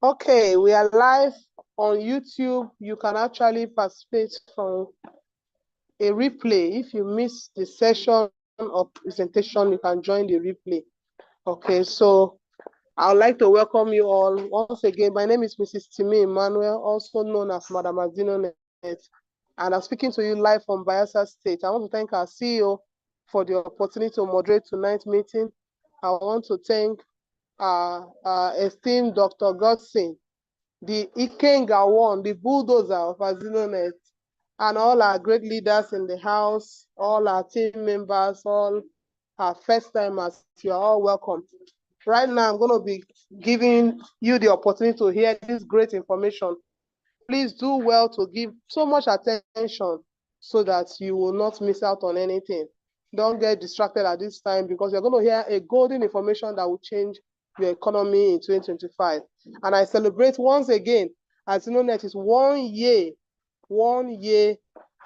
Okay, we are live on YouTube. You can actually participate from a replay. If you miss the session or presentation, you can join the replay. Okay, so I would like to welcome you all once again. My name is Mrs. Timi Emmanuel, also known as Madam AZINONET, and I'm speaking to you live from Bayelsa State. I want to thank our CEO for the opportunity to moderate tonight's meeting. I want to thank our esteemed Dr. Godson, the Ikenga one, the bulldozer of AZINONET, and all our great leaders in the house, all our team members, all our first timers. You are all welcome. Right now, I'm going to be giving you the opportunity to hear this great information. Please do well to give so much attention so that you will not miss out on anything. Don't get distracted at this time because you're going to hear a golden information that will change your economy in 2025. And I celebrate once again, AZINONET is 1 year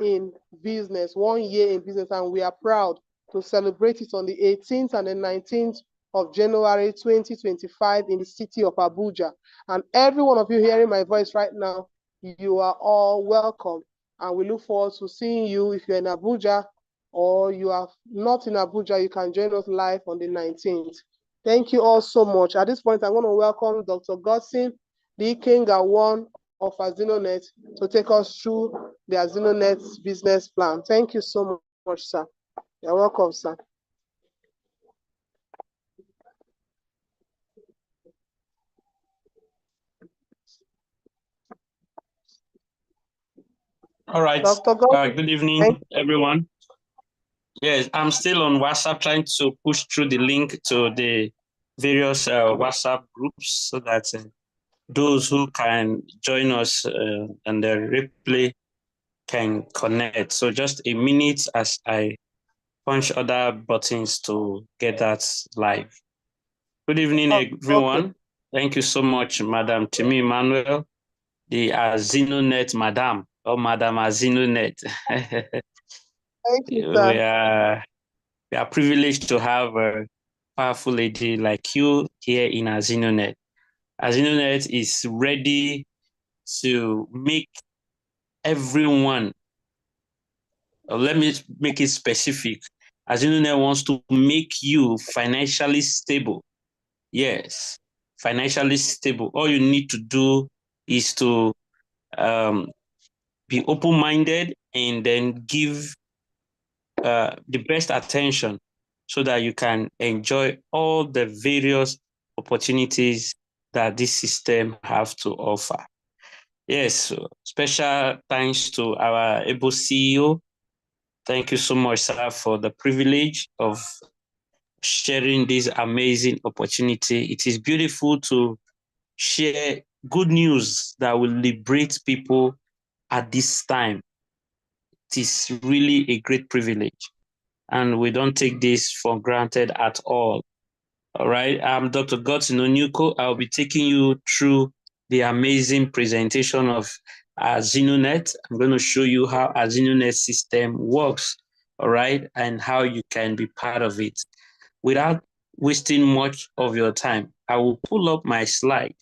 in business, 1 year in business, and we are proud to celebrate it on the 18th and the 19th of January 2025 in the city of Abuja. And every one of you hearing my voice right now, you are all welcome. And we look forward to seeing you. If you're in Abuja or you are not in Abuja, you can join us live on the 19th. Thank you all so much. At this point, I'm going to welcome Dr. Godson, the Ikenga one of AZINONET, to take us through the AZINONET business plan. Thank you so much, sir. You're welcome, sir. All right. Dr. Godson, good evening, everyone. Yes, I'm still on WhatsApp trying to push through the link to the various WhatsApp groups so that those who can join us and the replay can connect. So just a minute as I punch other buttons to get that live. Good evening, everyone. Okay. Thank you so much, Madam Timi Emmanuel, the AZINONET Madam, or Madam AZINONET. Thank you, sir. We are privileged to have a powerful lady like you here in AZINONET. AZINONET is ready to make everyone, let me make it specific. AZINONET wants to make you financially stable. Yes, financially stable. All you need to do is to be open-minded and then give the best attention so that you can enjoy all the various opportunities that this system have to offer. Yes, so special thanks to our able CEO. Thank you so much, sir, for the privilege of sharing this amazing opportunity. It is beautiful to share good news that will liberate people at this time. It is really a great privilege, and we don't take this for granted at all. All right, I'm Dr. Godson Onyuko. I'll be taking you through the amazing presentation of AZINONET. I'm going to show you how AZINONET system works, all right, and how you can be part of it. Without wasting much of your time, I will pull up my slide,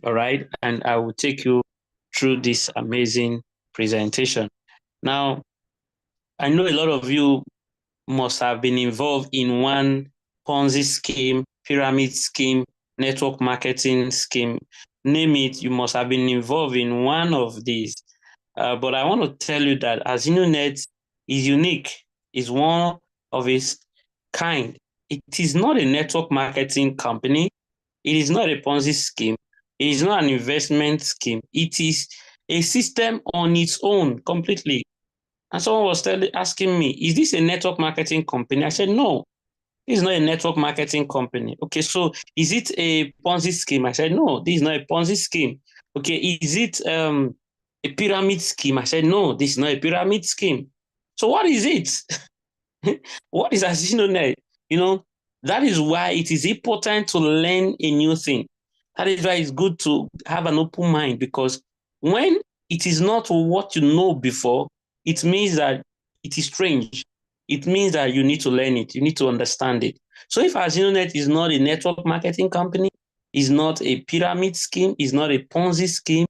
all right, and I will take you through this amazing presentation. Now, I know a lot of you must have been involved in one Ponzi scheme, pyramid scheme, network marketing scheme, name it, you must have been involved in one of these. But I want to tell you that AZINONET is unique, is one of its kind. It is not a network marketing company. It is not a Ponzi scheme. It is not an investment scheme. It is a system on its own completely. And someone was asking me, is this a network marketing company? I said, no, this is not a network marketing company. Okay, so is it a Ponzi scheme? I said, no, this is not a Ponzi scheme. Okay, is it a pyramid scheme? I said, no, this is not a pyramid scheme. So what is it? What is AZINONET? You know, that is why it is important to learn a new thing. That is why it's good to have an open mind, because when it is not what you know before, it means that it is strange. It means that you need to learn it. You need to understand it. So if AZINONET is not a network marketing company, is not a pyramid scheme, is not a Ponzi scheme,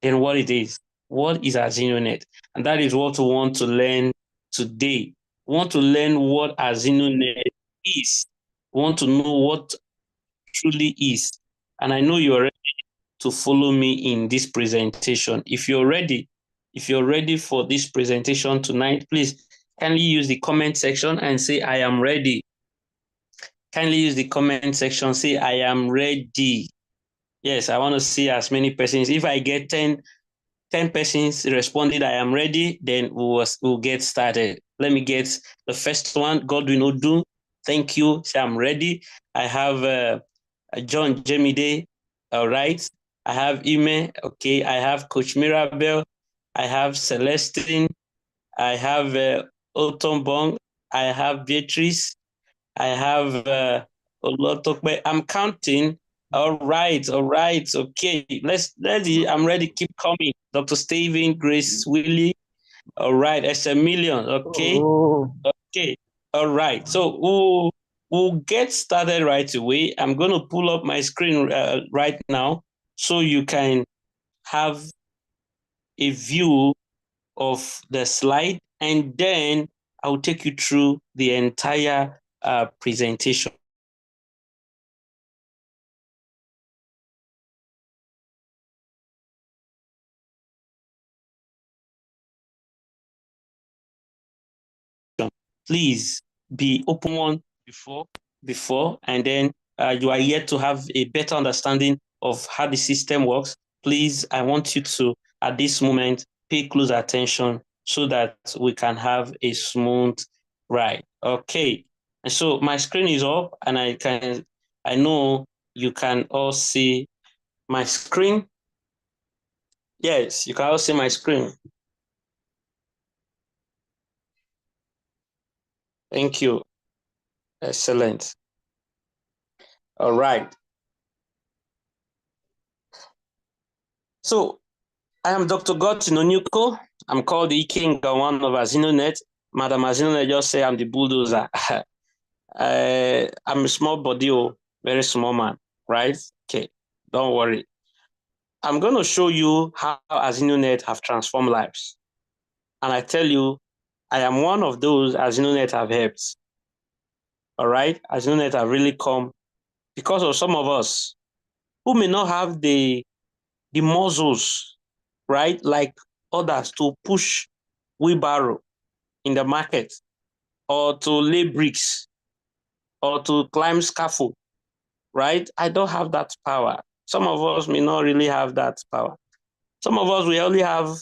then what it is? What is AZINONET? And that is what we want to learn today. We want to learn what AZINONET is. We want to know what truly is. And I know you're ready to follow me in this presentation. If you're ready for this presentation tonight, please kindly use the comment section and say, I am ready. Kindly use the comment section, say, I am ready. Yes, I want to see as many persons. If I get 10 persons responded, I am ready, then we'll get started. Let me get the first one. God will not do. Thank you. Say, I'm ready. I have John Jemide. All right. I have Ime. Okay. I have Coach Mirabel. I have Celestine. I have Otombong. I have Beatrice. I have Olotokbe. I'm counting. All right. Okay. I'm ready. Keep coming. Dr. Steven, Grace Willie. All right. It's a million. Okay. Oh. Okay. All right. So we'll get started right away. I'm going to pull up my screen right now so you can have a view of the slide, and then I'll take you through the entire presentation. Please be open one before, and then you are yet to have a better understanding of how the system works. Please, I want you to, at this moment, pay close attention so that we can have a smooth ride. Okay. And so my screen is up, and I know you can all see my screen. Yes, you can all see my screen. Thank you. Excellent. All right. So I am Dr. Godson Onyuko. I'm called the King one of AZINONET. Madam AZINONET just say I'm the bulldozer. I'm a small body, very small man, right? Okay, don't worry. I'm going to show you how AZINONET have transformed lives. And I tell you, I am one of those AZINONET have helped. All right? AZINONET have really come because of some of us who may not have the muscles, right? Like others to push wheelbarrow in the market, or to lay bricks, or to climb scaffold, right? I don't have that power. Some of us may not really have that power. Some of us, we only have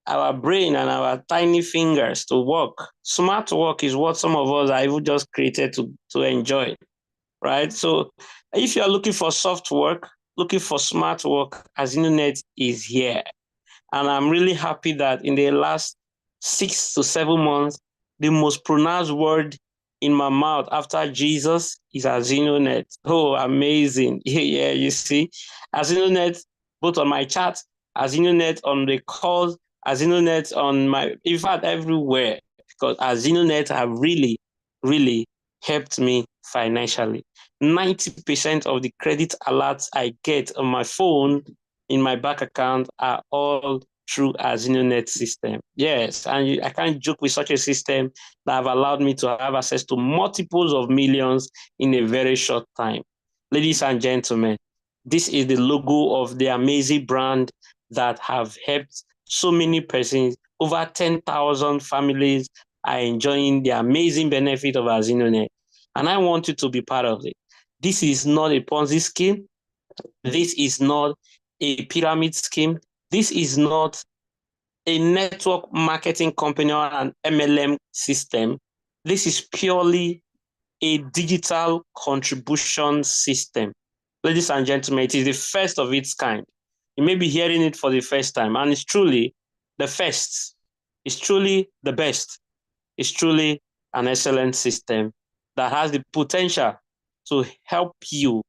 our brain and our tiny fingers to work. Smart work is what some of us are even just created to enjoy, right? So if you're looking for soft work, looking for smart work, AZINONET is here. And I'm really happy that in the last 6 to 7 months, the most pronounced word in my mouth after Jesus is AZINONET. Oh, amazing. Yeah, you see, AZINONET, both on my chat, AZINONET on the calls, AZINONET on my, in fact, everywhere, because AZINONET have really, really helped me financially. 90% of the credit alerts I get on my phone in my bank account are all through AZINONET system. Yes, and I can't joke with such a system that have allowed me to have access to multiples of millions in a very short time. Ladies and gentlemen, this is the logo of the amazing brand that have helped so many persons. Over 10,000 families are enjoying the amazing benefit of AZINONET. And I want you to be part of it. This is not a Ponzi scheme. This is not a pyramid scheme. This is not a network marketing company or an MLM system. This is purely a digital contribution system. Ladies and gentlemen, it is the first of its kind. You may be hearing it for the first time, and it's truly the first. It's truly the best. It's truly an excellent system that has the potential to help you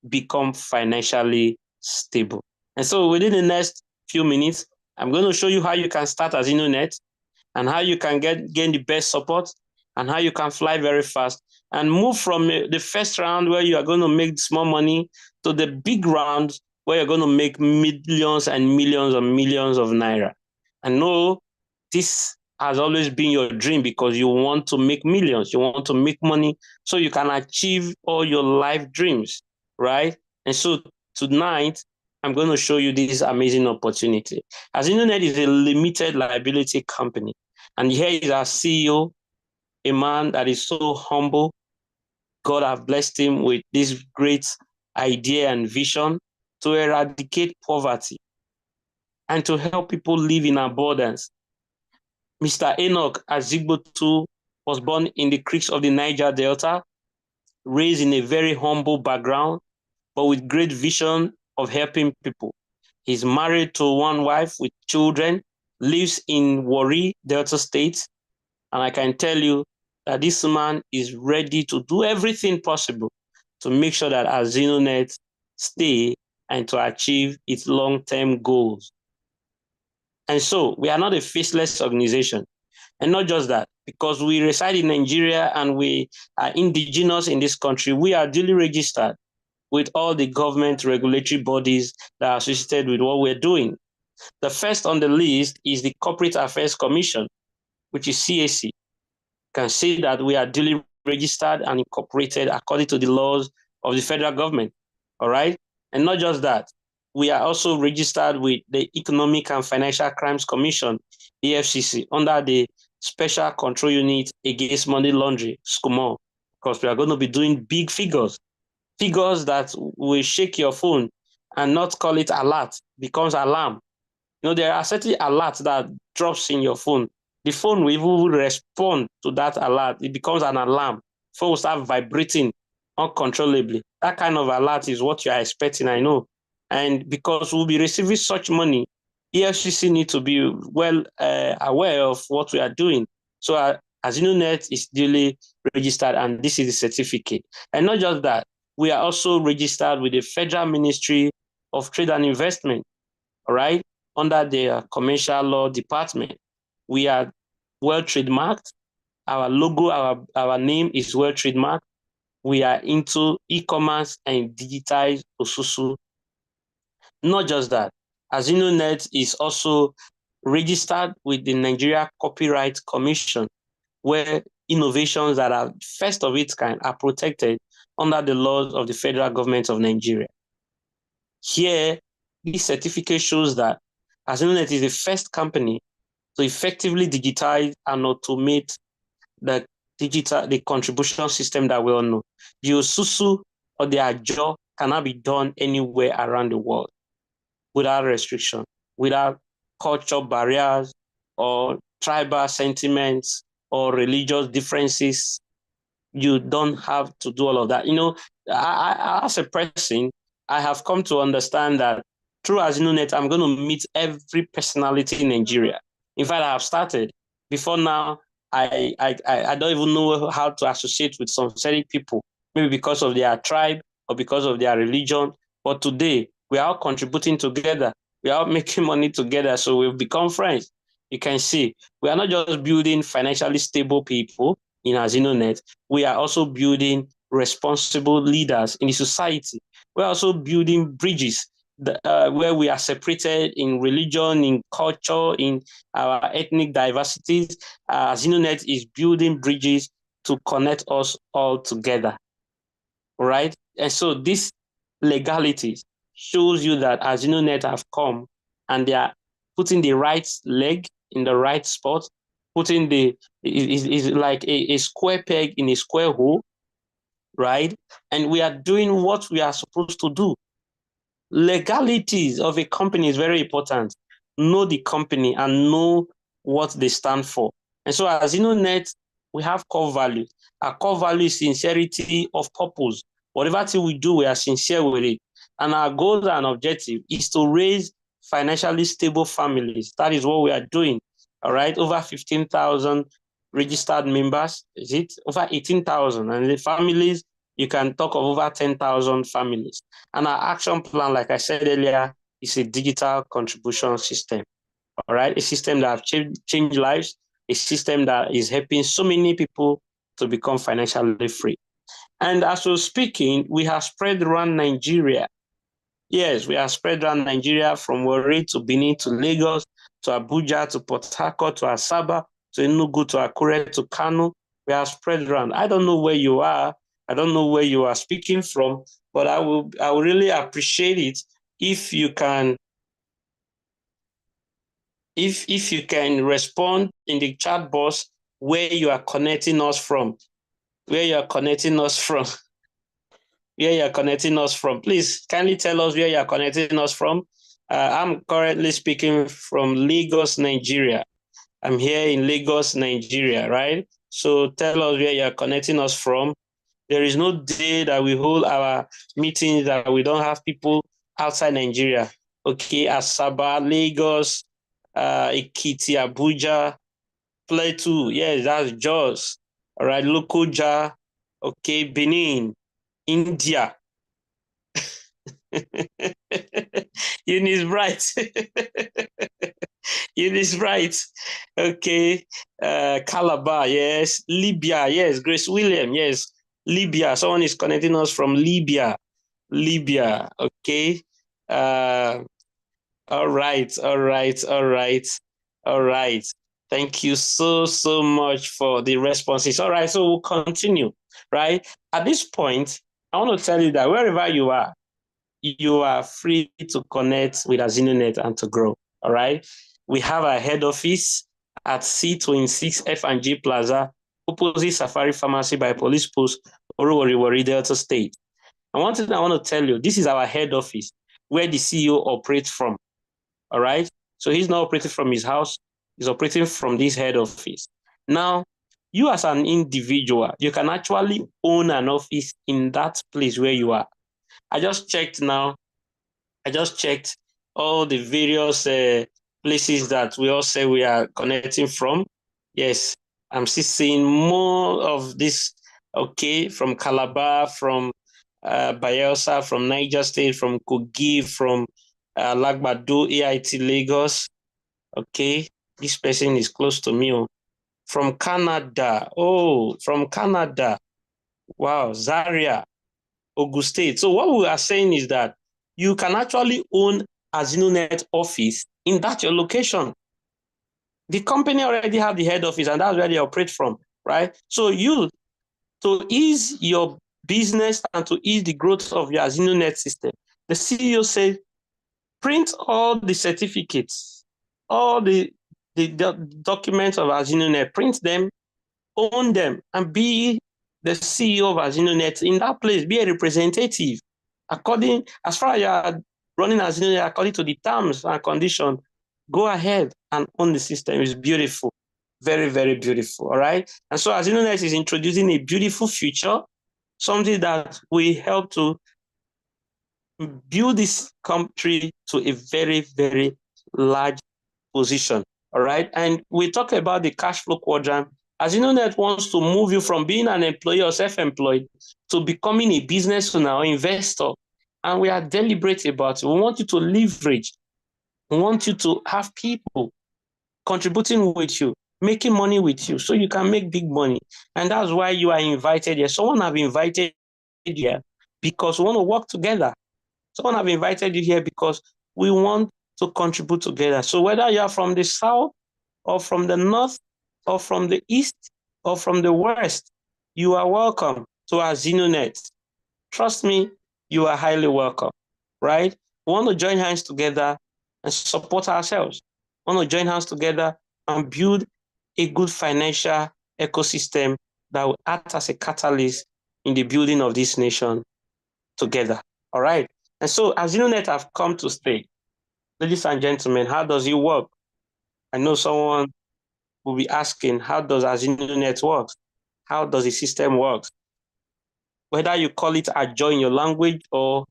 become financially stable. And so within the next few minutes, I'm going to show you how you can start AZINONET, and how you can gain the best support, and how you can fly very fast, and move from the first round where you are going to make small money to the big round where you're going to make millions and millions and millions of naira. I know this has always been your dream because you want to make millions, you want to make money so you can achieve all your life dreams, right? And so tonight, I'm going to show you this amazing opportunity. AZINONET is a limited liability company. And here is our CEO, a man that is so humble. God have blessed him with this great idea and vision to eradicate poverty and to help people live in abundance. Mr. Enoch Azigbotu was born in the creeks of the Niger Delta, raised in a very humble background, but with great vision of helping people. He's married to one wife with children, lives in Warri, Delta State, and I can tell you that this man is ready to do everything possible to make sure that AZINONET stay and to achieve its long-term goals. And so we are not a faceless organization. And not just that, because we reside in Nigeria and we are indigenous in this country, we are duly registered with all the government regulatory bodies that are associated with what we're doing. The first on the list is the Corporate Affairs Commission, which is CAC. You can see that we are duly registered and incorporated according to the laws of the federal government, all right? And not just that, we are also registered with the Economic and Financial Crimes Commission, EFCC, under the Special Control Unit Against Money Laundering, SCUMO, because we are going to be doing big figures that will shake your phone and not call it alert, becomes alarm. You know, there are certain alerts that drops in your phone. The phone will even respond to that alert. It becomes an alarm. Phone will start vibrating uncontrollably. That kind of alert is what you are expecting, I know. And because we'll be receiving such money, EFCC need to be well aware of what we are doing. So AZINONET is duly registered, and this is the certificate. And not just that, we are also registered with the Federal Ministry of Trade and Investment, all right, under the Commercial Law Department. We are well trademarked. Our logo, our name is well trademarked. We are into e-commerce and digitized Osusu. Not just that, AZINONET is also registered with the Nigeria Copyright Commission, where innovations that are first of its kind are protected under the laws of the federal government of Nigeria. Here, this certificate shows that AZINONET is the first company to effectively digitize and automate the contribution system that we all know. The Osusu or the Ajo cannot be done anywhere around the world without restriction, without cultural barriers or tribal sentiments or religious differences. You don't have to do all of that. You know, as a person, I have come to understand that through AZINONET, I'm going to meet every personality in Nigeria. In fact, I have started. Before now, I don't even know how to associate with some certain people, maybe because of their tribe or because of their religion. But today, we are all contributing together. We are all making money together, so we've become friends. You can see, we are not just building financially stable people in AZINONET, we are also building responsible leaders in the society. We're also building bridges where we are separated in religion, in culture, in our ethnic diversities. AZINONET is building bridges to connect us all together, right? And so this legality shows you that AZINONET have come and they are putting the right leg in the right spot, putting is like a square peg in a square hole, right? And we are doing what we are supposed to do. Legalities of a company is very important. Know the company and know what they stand for. And so as AZINONET, we have core values. Our core value is sincerity of purpose. Whatever thing we do, we are sincere with it. And our goal and objective is to raise financially stable families. That is what we are doing. All right, over 15,000 registered members. Is it over 18,000? And the families, you can talk of over 10,000 families. And our action plan, like I said earlier, is a digital contribution system. All right, a system that have changed lives, a system that is helping so many people to become financially free. And as we're speaking, we have spread around Nigeria. Yes, we have spread around Nigeria from Warri to Benin to Lagos to Abuja to Port Harcourt to Asaba to Enugu to Akure to Kano. We have spread around. I don't know where you are. I don't know where you are speaking from, but I will really appreciate it if you can if you can respond in the chat box where you are connecting us from. Where you are connecting us from. Where you are connecting us from. Please kindly tell us where you are connecting us from. I'm currently speaking from Lagos, Nigeria. I'm here in Lagos, Nigeria, right? So tell us where you are connecting us from. There is no day that we hold our meetings that we don't have people outside Nigeria. Okay, Asaba, Lagos, Ekiti, Abuja, Plateau. Yes, that's Jos. All right, Lokoja. Okay, Benin, India. Eunice Bright. Eunice Bright. Okay. Calabar, yes. Libya, yes. Grace William, yes. Libya. Someone is connecting us from Libya. Libya. Okay. All right. All right. All right. All right. Thank you so much for the responses. All right. So we'll continue, right? At this point, I want to tell you that wherever you are free to connect with AZINONET and to grow. All right. We have our head office at C26 F&G Plaza, opposite Safari Pharmacy by Police Post, Warri, Delta State. And one thing I want to tell you, this is our head office where the CEO operates from. All right. So he's not operating from his house, he's operating from this head office. Now, you as an individual, you can actually own an office in that place where you are. I just checked now. I just checked all the various places that we all say we are connecting from. Yes, I'm still seeing more of this, okay, from Calabar, from Bayelsa, from Niger State, from Kogi, from Lagbado, AIT Lagos. Okay, this person is close to me. From Canada. Oh, from Canada. Wow, Zaria, Ogun State. So what we are saying is that you can actually own AZINONET office in that your location. The company already have the head office and that's where they operate from, right? So you, to ease your business and to ease the growth of your AZINONET system, the CEO said, print all the certificates, all the documents of AZINONET, print them, own them, and be the CEO of AZINONET in that place, be a representative. As far as you are running AZINONET according to the terms and conditions, go ahead and own the system. It's beautiful. Very, very beautiful. All right. And so AZINONET is introducing a beautiful future, something that will help to build this country to a very, very large position. All right. And we talk about the cash flow quadrant. AZINONET wants to move you from being an employee or self-employed to becoming a business owner or investor. And we are deliberate about it. We want you to leverage. We want you to have people contributing with you, making money with you, so you can make big money. And that's why you are invited here. Someone have invited you here because we want to work together. Someone have invited you here because we want to contribute together. So whether you are from the south or from the north or from the east or from the west, you are welcome to AZINONET. Trust me, you are highly welcome, right? We want to join hands together and support ourselves. We want to join hands together and build a good financial ecosystem that will act as a catalyst in the building of this nation together, all right? And so AZINONET have come to stay. Ladies and gentlemen, how does it work? I know someone will be asking, how does AZINONET work? How does the system work? Whether you call it Ajo in your language or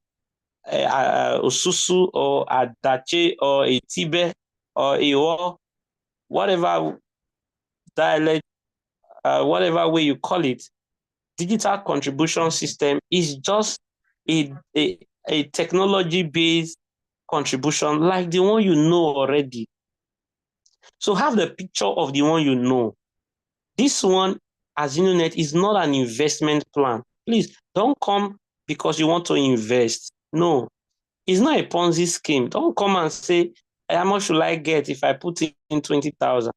Osusu or Adache or Etibe or Iwo, whatever dialect, whatever way you call it, digital contribution system is just a technology-based contribution like the one you know already. So have the picture of the one you know. This one AZINONET is not an investment plan. Please don't come because you want to invest. No, it's not a Ponzi scheme. Don't come and say, how much should I get if I put in 20,000?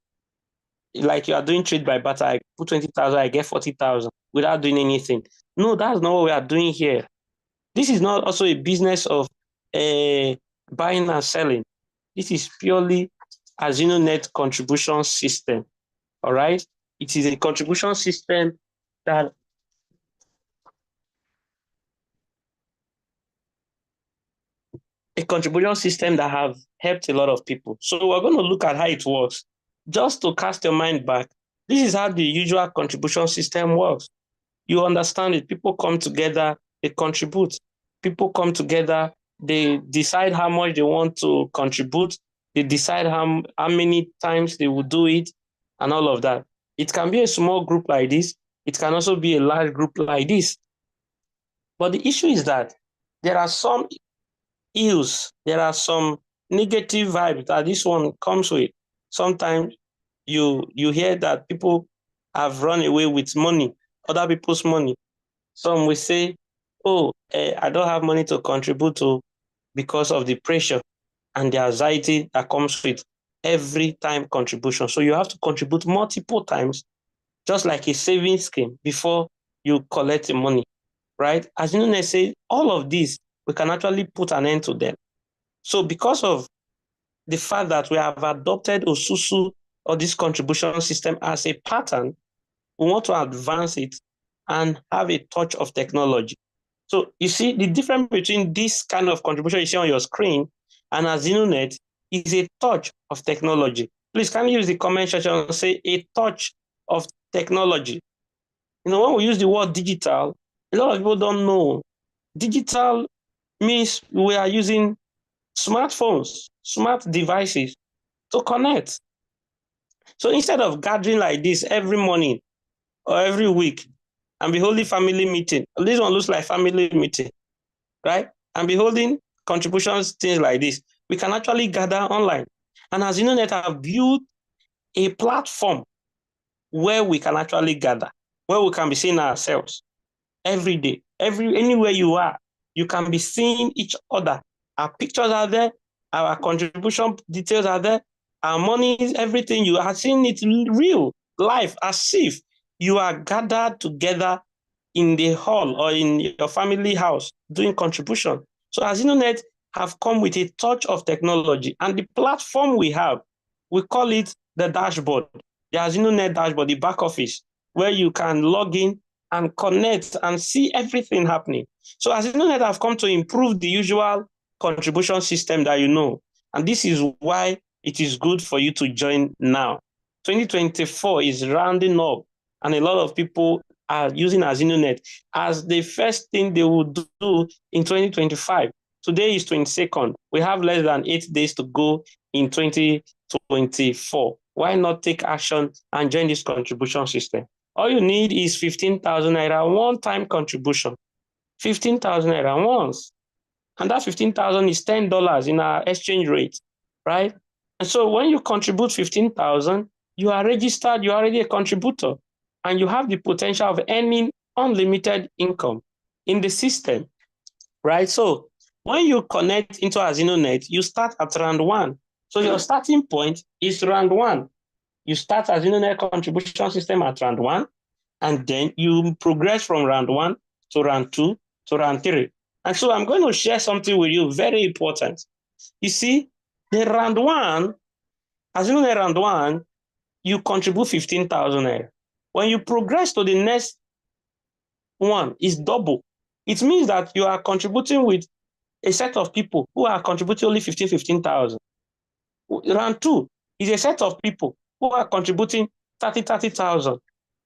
Like you are doing trade by barter, I put 20,000, I get 40,000 without doing anything. No, that's not what we are doing here. This is not also a business of buying and selling. This is purely AZINONET contribution system. All right. It is a contribution system that have helped a lot of people. So we're going to look at how it works. Just to cast your mind back, this is how the usual contribution system works. You understand it. People come together, they contribute. People come together, they decide how much they want to contribute. They decide how many times they will do it and all of that. It can be a small group like this. It can also be a large group like this. But the issue is that there are some ills, there are some negative vibes that this one comes with. Sometimes you hear that people have run away with money, other people's money. Some will say, oh, I don't have money to contribute to because of the pressure and the anxiety that comes with every time contribution. So you have to contribute multiple times, just like a savings scheme before you collect the money, right? As you know, say all of these, we can actually put an end to them. So because of the fact that we have adopted Osusu or this contribution system as a pattern, we want to advance it and have a touch of technology. So you see the difference between this kind of contribution you see on your screen and AZINONET is a touch of technology. Please can you use the comment section and say a touch of technology? You know, when we use the word digital, a lot of people don't know. Digital means we are using smartphones, smart devices to connect. So instead of gathering like this every morning or every week and be holding family meeting, this one looks like family meeting, right? And be holding contributions, things like this, we can actually gather online. And as AZINONET have built a platform where we can actually gather, where we can be seeing ourselves every day, anywhere you are, you can be seeing each other. Our pictures are there, our contribution details are there, our money, everything, you are seeing it real life, as if you are gathered together in the hall or in your family house doing contribution. So AZINONET have come with a touch of technology, and the platform we have, we call it the dashboard, the AZINONET dashboard, the back office, where you can log in and connect and see everything happening. So AZINONET have come to improve the usual contribution system that you know, and this is why it is good for you to join now. 2024 is rounding up, and a lot of people are using AZINONET as the first thing they will do in 2025. Today is 22nd. We have less than 8 days to go in 2024. Why not take action and join this contribution system? All you need is 15,000 naira one-time contribution. 15,000 naira once. And that 15,000 is $10 in our exchange rate, right? And so when you contribute 15,000, you are registered, you're already a contributor, and you have the potential of earning unlimited income in the system, right? So when you connect into AZINONET, you start at round 1. So your starting point is round 1. You start AZINONET contribution system at round 1, and then you progress from round 1 to round 2 to round 3. And so I'm going to share something with you very important. You see, the round 1, AZINONET round 1, you contribute 15,000 naira. When you progress to the next one, it's double. It means that you are contributing with a set of people who are contributing only 15,000. Round 2 is a set of people who are contributing 30,000.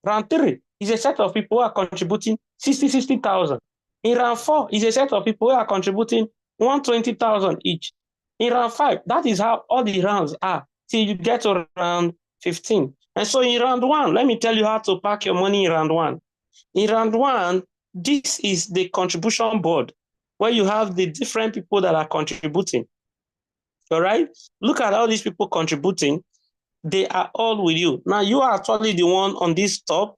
Round 3 is a set of people who are contributing 60,000. In round 4 is a set of people who are contributing 120,000 each. In round 5, that is how all the rounds are till you get to round 15. And so in round 1, let me tell you how to pack your money in round 1. In round 1, this is the contribution board where you have the different people that are contributing. All right? Look at all these people contributing. They are all with you. Now, you are actually the one on this top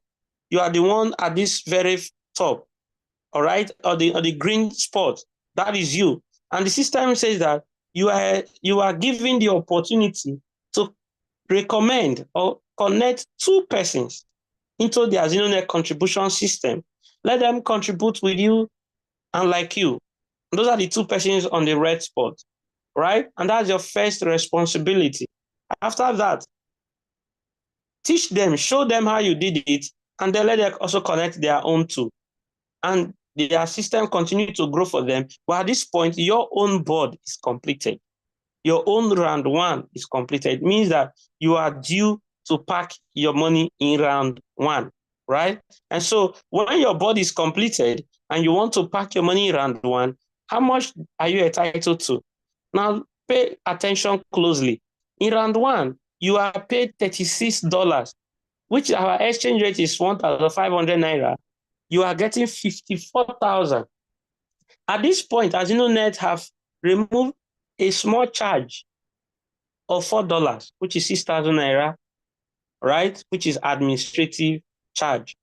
you are the one at this very top, all right, or the green spot. That is you. And the system says that you are given the opportunity to recommend or connect 2 persons into the AZINONET contribution system. Let them contribute with you and like you. Those are the 2 persons on the red spot, right? And that's your first responsibility. After that, teach them, show them how you did it, and then let them also connect their own too. And their system continue to grow for them. But at this point, your own board is completed. Your own round 1 is completed. It means that you are due to pack your money in round 1, right? And so when your board is completed and you want to pack your money in round 1, how much are you entitled to? Now, pay attention closely. In round 1, you are paid $36, which our exchange rate is 1,500 naira. You are getting 54,000. At this point, AZINONET have removed a small charge of $4, which is 6,000 naira, right? Which is administrative charge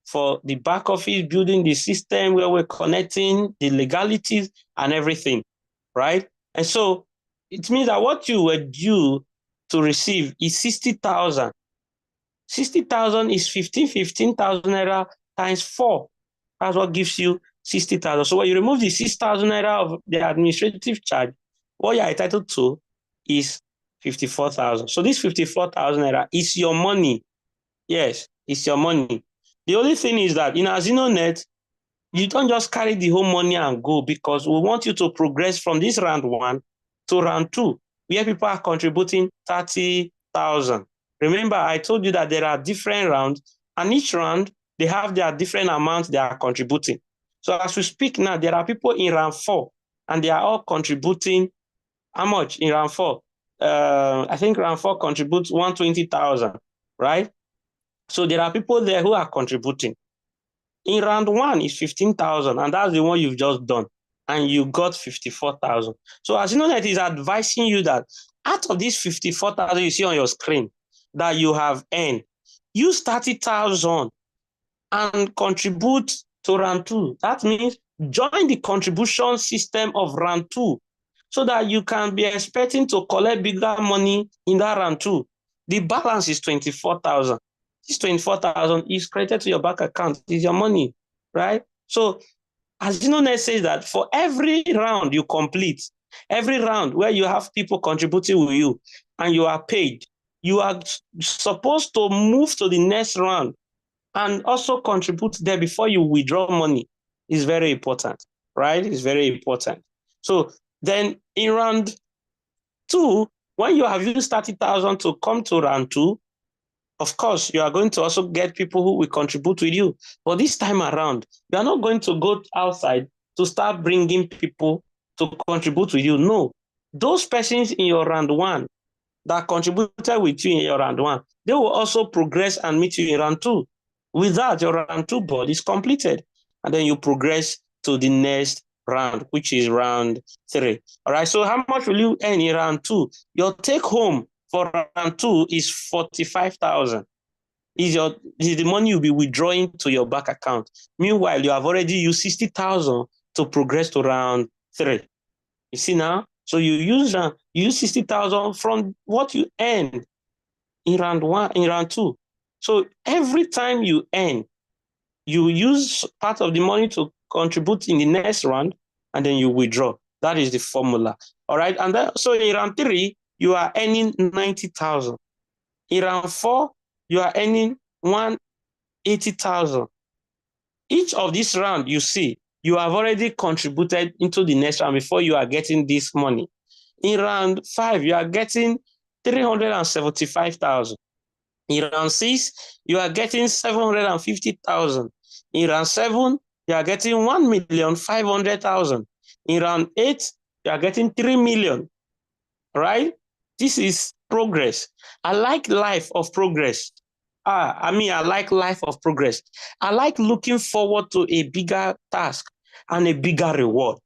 for the back office, building the system where we're connecting the legalities and everything, right? And so it means that what you were due to receive is 60,000. 60,000 is 15,000 naira times 4. That's what gives you 60,000. So when you remove the 6,000 naira of the administrative charge, what you're entitled to is 54,000. So this 54,000 naira is your money. Yes, it's your money. The only thing is that in AZINONET, you don't just carry the whole money and go, because we want you to progress from this round 1 to round 2, where people are contributing 30,000. Remember, I told you that there are different rounds, and each round, they have their different amounts they are contributing. So as we speak now, there are people in round 4, and they are all contributing how much in round 4? I think round 4 contributes 120,000, right? So there are people there who are contributing. In round 1 is 15,000, and that's the one you've just done, and you got 54,000. So AZINONET is advising you that out of these 54,000 you see on your screen that you have earned, use 30,000 and contribute to round 2. That means join the contribution system of round 2, so that you can be expecting to collect bigger money in that round 2. The balance is 24,000. This 24,000 is credited to your bank account. It's your money, right? So AZINONET says that for every round you complete, every round where you have people contributing with you and you are paid, you are supposed to move to the next round and also contribute there before you withdraw money. Is very important, right? It's very important. So then in round 2, when you have used 30,000 to come to round 2, of course, you are going to also get people who will contribute with you. But this time around, you are not going to go outside to start bringing people to contribute with you. No. Those persons in your round 1 that contributed with you in your round 1, they will also progress and meet you in round 2. With that, your round 2 board is completed. And then you progress to the next round, which is round 3. All right. So how much will you earn in round 2? Your take home for round 2 is 45,000. Is the money you'll be withdrawing to your bank account. Meanwhile, you have already used 60,000 to progress to round 3. You see now? So you use 60,000 from what you earned in round 1, in round 2. So every time you earn, you use part of the money to contribute in the next round, and then you withdraw. That is the formula. All right. And then, so in round 3, you are earning 90,000. In round 4, you are earning 180,000. Each of these round, you see, you have already contributed into the next round before you are getting this money. In round 5, you are getting 375,000. In round 6, you are getting 750,000. In round 7, you are getting 1,500,000. In round 8, you are getting 3 million. Right? This is progress. I like life of progress. I like life of progress. I like looking forward to a bigger task and a bigger reward.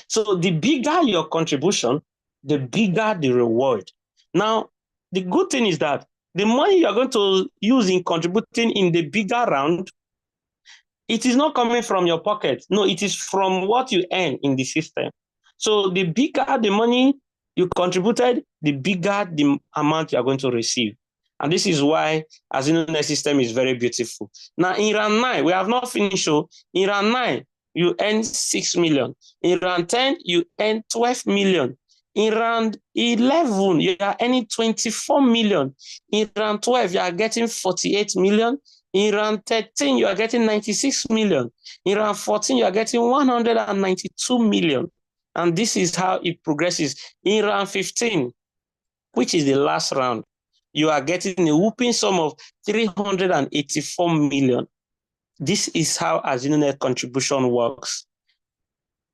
So the bigger your contribution, the bigger the reward. Now, the good thing is that The money you're going to use in contributing in the bigger round, it is not coming from your pocket. No, it is from what you earn in the system. So the bigger the money you contributed, the bigger the amount you are going to receive. And this is why AZINONET system is very beautiful. Now, in round 9, we have not finished. So in round 9, you earn 6 million. In round 10, you earn 12 million. In round 11, you are earning 24 million. In round 12, you are getting 48 million. In round 13, you are getting 96 million. In round 14, you are getting 192 million. And this is how it progresses. In round 15, which is the last round, you are getting a whooping sum of 384 million. This is how AZINONET contribution works.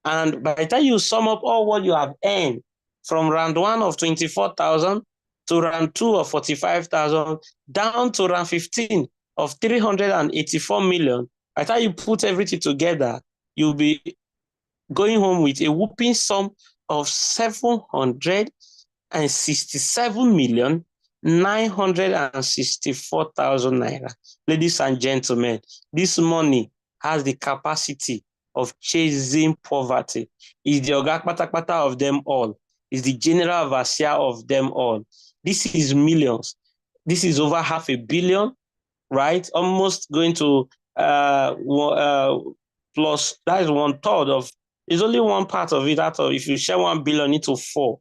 And by the time you sum up all what you have earned from round 1 of 24,000 to round 2 of 45,000 down to round 15 of 384 million, by the time you put everything together, you'll be going home with a whooping sum of 767,964,000 naira. Ladies and gentlemen, this money has the capacity of chasing poverty. Is the Oga Patapata of them all. Is the general overseer of them all. This is millions. This is over 500 million, right? Almost going to plus, that is 1/3 of, it's only one part of it out of, if you share 1 billion into 4.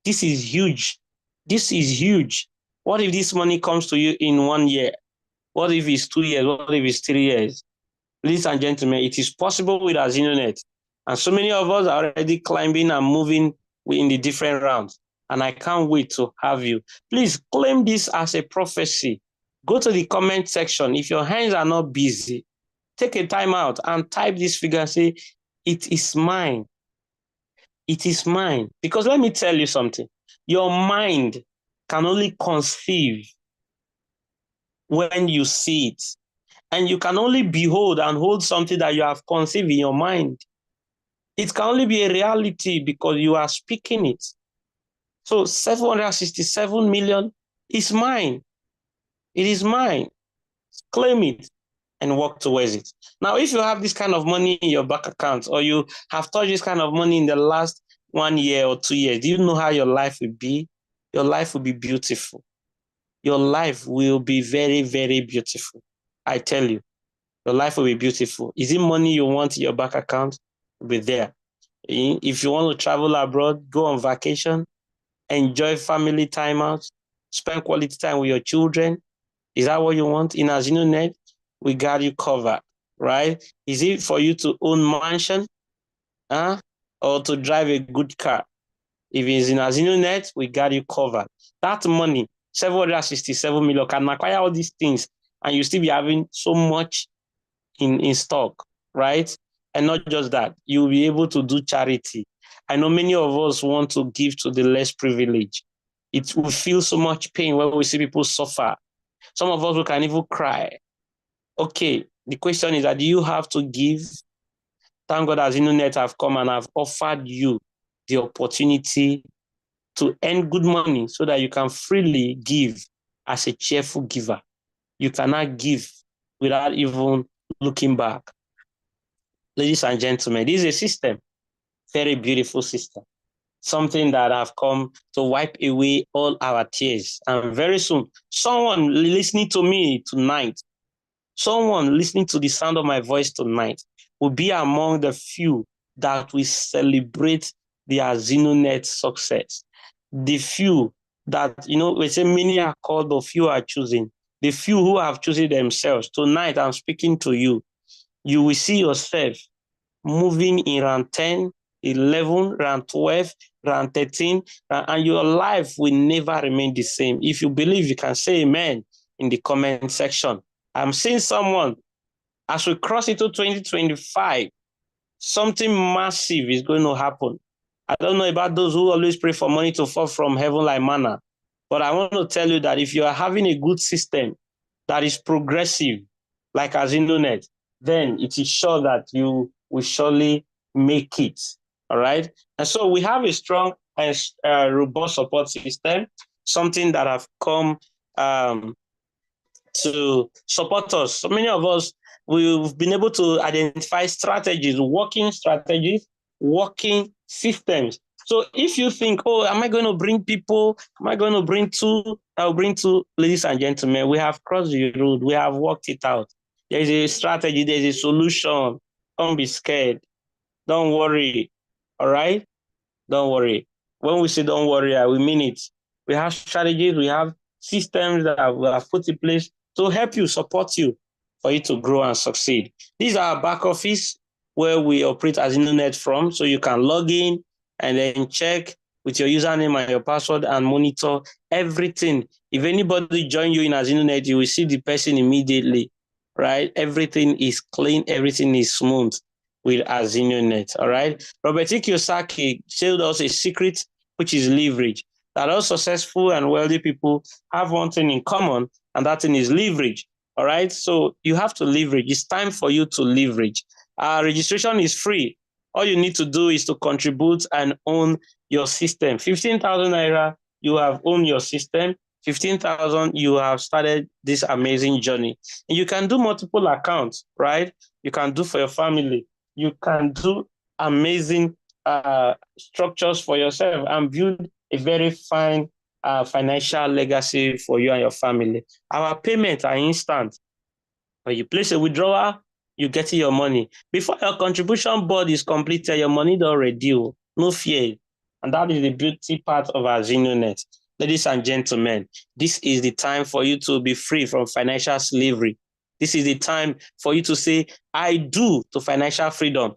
This is huge. This is huge. What if this money comes to you in 1 year? What if it's 2 years? What if it's 3 years? Ladies and gentlemen, it is possible with AZINONET. And so many of us are already climbing and moving in the different rounds. And I can't wait to have you. Please claim this as a prophecy. Go to the comment section. If your hands are not busy, take a time out and type this figure and say, it is mine. It is mine. Because let me tell you something. Your mind can only conceive when you see it. And you can only behold and hold something that you have conceived in your mind. It can only be a reality because you are speaking it. So 767 million is mine. It is mine. Claim it and work towards it. Now, if you have this kind of money in your bank account, or you have touched this kind of money in the last 1 year or 2 years, do you know how your life will be? Your life will be beautiful. Your life will be very, very beautiful. I tell you, your life will be beautiful. Is it money you want in your bank account? It will be there. If you want to travel abroad, go on vacation, enjoy family time out, spend quality time with your children. Is that what you want? In AZINONET, we got you covered, right? Is it for you to own mansion, or to drive a good car? If it's in AZINONET, we got you covered. That money, 767 million, can acquire all these things, and you still be having so much in stock, right? And not just that, you'll be able to do charity. I know many of us want to give to the less privileged. It will feel so much pain when we see people suffer. Some of us, we can even cry. Okay, the question is that, do you have to give? Thank God AZINONET have come and have offered you the opportunity to earn good money so that you can freely give as a cheerful giver. You cannot give without even looking back. Ladies and gentlemen, this is a system, very beautiful system, something that have come to wipe away all our tears. And very soon, someone listening to me tonight, someone listening to the sound of my voice tonight will be among the few that will celebrate the AZINONET success. The few that, we say many are called, but few are chosen. The few who have chosen themselves. Tonight, I'm speaking to you. You will see yourself moving in round 10, 11, round 12, round 13, and your life will never remain the same. If you believe, you can say amen in the comment section. I'm seeing someone, as we cross into 2025, something massive is going to happen. I don't know about those who always pray for money to fall from heaven like manna, but I want to tell you that if you are having a good system that is progressive, like AZINONET, then it is sure that you will surely make it. All right. And so we have a strong and robust support system, something that have come to support us. So many of us, we've been able to identify strategies, working systems. So if you think, oh, am I going to bring people? Am I going to bring two? I'll bring two. Ladies and gentlemen, we have crossed the road. We have worked it out. There's a strategy. There's a solution. Don't be scared. Don't worry. All right? Don't worry. When we say don't worry, we mean it. We have strategies. We have systems that we have put in place to help you, support you, for you to grow and succeed. These are our back office where we operate AZINONET from, so you can log in and then check with your username and your password and monitor everything. If anybody join you in AZINONET, you will see the person immediately, right? Everything is clean, everything is smooth with AZINONET, all right? Robert Kiyosaki showed us a secret, which is leverage. That all successful and wealthy people have one thing in common, and that thing is leverage. All right. So you have to leverage. It's time for you to leverage. Registration is free. All you need to do is to contribute and own your system. 15,000 naira, you have owned your system. 15,000, you have started this amazing journey. And you can do multiple accounts, right? You can do for your family. You can do amazing structures for yourself and build a very fine financial legacy for you and your family. Our payments are instant. When you place a withdrawal, you get your money. Before your contribution board is completed, your money is already due. No fear. And that is the beauty part of AZINONET. Ladies and gentlemen, this is the time for you to be free from financial slavery. This is the time for you to say, I do to financial freedom.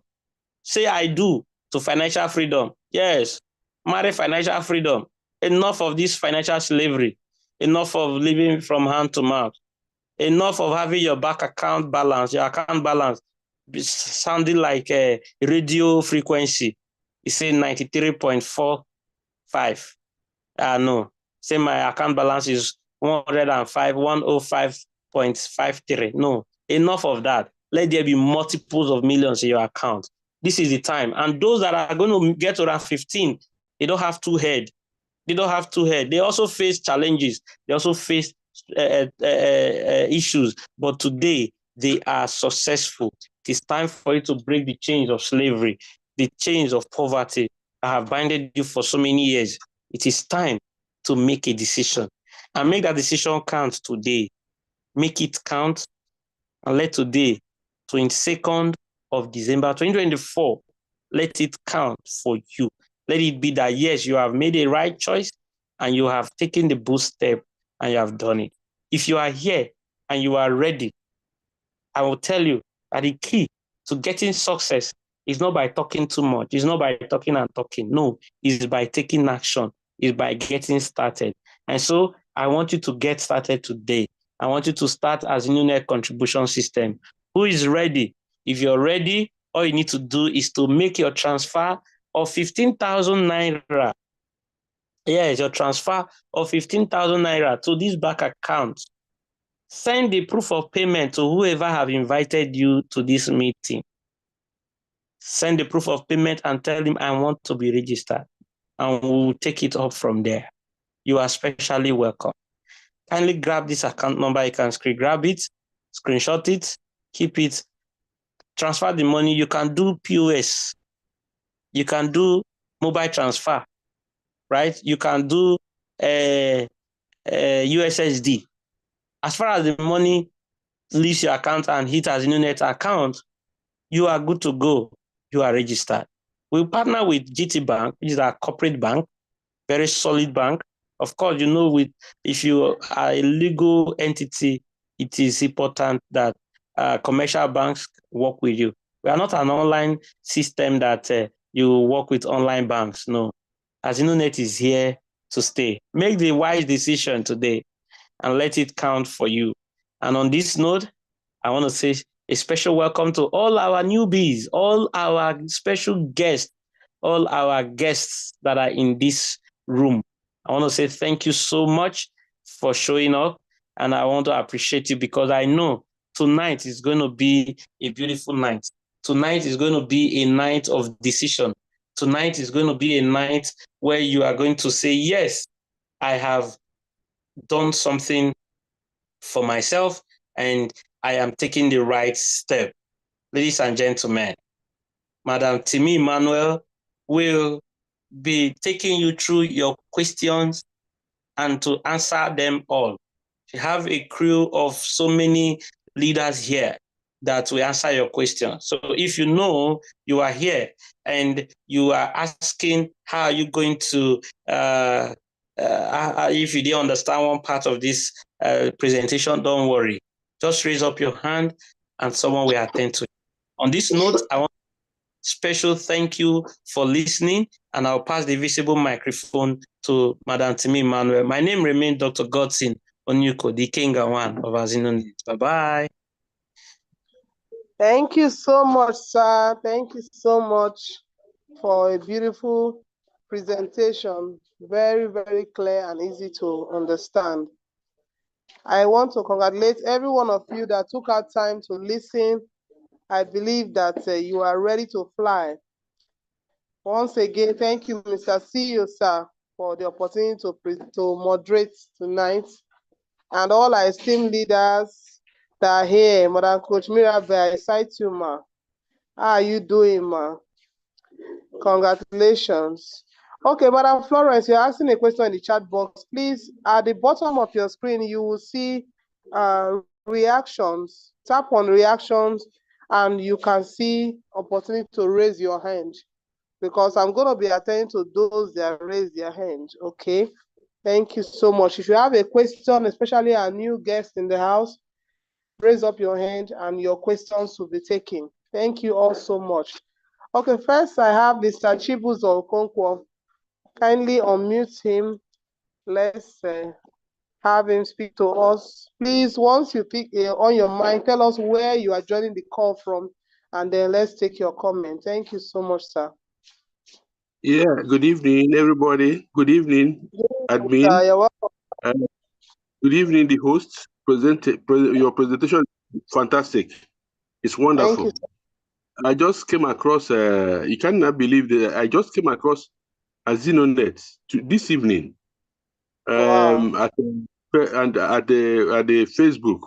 Say, I do to financial freedom. Yes, marry financial freedom. Enough of this financial slavery. Enough of living from hand to mouth. Enough of having your bank account balance, your account balance sounding like a radio frequency. You say 93.45. No, say my account balance is 105, 105.53. No, enough of that. Let there be multiples of millions in your account. This is the time. And those that are going to get around 15, they don't have two heads. They don't have two heads. They also face challenges. They also face issues. But today, they are successful. It is time for you to break the chains of slavery, the chains of poverty that have binded you for so many years. It is time to make a decision. And make that decision count today. Make it count. And let today, 22nd of December 2024, let it count for you. Let it be that, yes, you have made a right choice and you have taken the bold step and you have done it. If you are here and you are ready, I will tell you that the key to getting success is not by talking too much. It's not by talking and talking. No, it's by taking action. It's by getting started. And so I want you to get started today. I want you to start AZINONET contribution system. Who is ready? If you're ready, all you need to do is to make your transfer of 15,000 naira. Yes, your transfer of 15,000 naira to this bank account. Send the proof of payment to whoever have invited you to this meeting. Send the proof of payment and tell him, I want to be registered. And we will take it up from there. You are specially welcome. Kindly grab this account number. You can grab it, screenshot it, keep it, transfer the money. You can do POS. You can do mobile transfer, right? You can do USSD. As far as the money leaves your account and hit AZINONET account, you are good to go. You are registered. We partner with GT Bank, which is our corporate bank, very solid bank. Of course, you know, if you are a legal entity, it is important that commercial banks work with you. We are not an online system that you work with online banks. No, AZINONET is here to stay. Make the wise decision today and let it count for you. And on this note, I want to say a special welcome to all our newbies, all our special guests, all our guests that are in this room. I want to say thank you so much for showing up. And I want to appreciate you because I know tonight is going to be a beautiful night. Tonight is going to be a night of decision. Tonight is going to be a night where you are going to say, yes, I have done something for myself and I am taking the right step. Ladies and gentlemen, Madam Timi Emmanuel will be taking you through your questions and to answer them all. We have a crew of so many leaders here that will answer your question. So if you know you are here and you are asking how are you going to, if you didn't understand one part of this presentation, don't worry. Just raise up your hand and someone will attend to it. On this note, I want special thank you for listening, and I'll pass the visible microphone to Madam Timi Emmanuel. My name remains Dr. Godson Onyuko, the King-1 of AZINONET. Bye-bye. Thank you so much, sir. Thank you so much for a beautiful presentation. Very, very clear and easy to understand. I want to congratulate every one of you that took out time to listen. I believe that you are ready to fly. Once again, thank you, Mr. CEO, sir, for the opportunity to moderate tonight. And all our esteemed leaders that are here, Madam Coach Mirabel, I cite you, ma. How are you doing, ma? Congratulations. Okay, Madam Florence, you're asking a question in the chat box. Please, at the bottom of your screen, you will see reactions. Tap on reactions, and you can see opportunity to raise your hand, because I'm going to be attending to those that raise their hand. Okay, thank you so much. If you have a question, especially a new guest in the house, raise up your hand and your questions will be taken. Thank you all so much. Okay, first I have Mr. Chibuzo Okonkwo. Kindly unmute him. Let's have him speak to us. Please, once you pick on your mind, tell us where you are joining the call from, and then let's take your comment. Thank you so much, sir. Yeah, good evening, everybody. Good evening, admin. Sir, you're welcome. Good evening, the host. Your presentation is fantastic. It's wonderful. Thank you, I just came across, you cannot believe that I just came across AZINONET this evening wow. at the Facebook.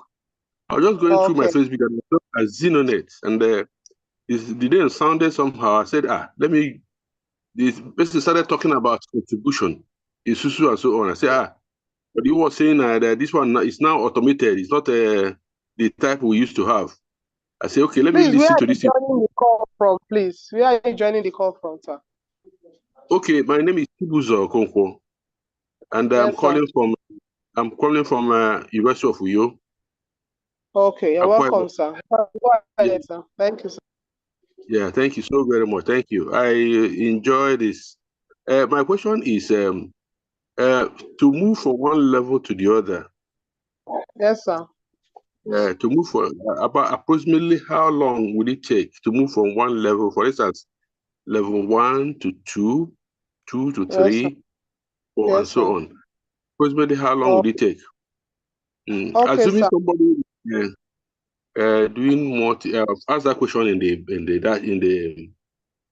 I was just going through my Facebook and I saw AZINONET, and the name sounded somehow. I said, this person started talking about contribution, Isusu and so on. I said, but you were saying that this one is now automated. It's not the type we used to have. I say, okay, let me listen to this. Where are you joining the call from, please? Where are you joining the call from, sir? Okay, my name is Chibuzo Okonkwo, and I'm calling from University of Uyo. Okay, you're welcome, sir. Go ahead, sir. Thank you, sir. Yeah, thank you so very much. Thank you. I enjoy this. My question is to move from one level to the other. Yes, sir. To move from about approximately how long would it take to move from one level, for instance, level 1 to 2, 2 to 3, yes, 4, and so on? Approximately how long would it take? Okay, assuming sir. somebody doing more, ask that question in the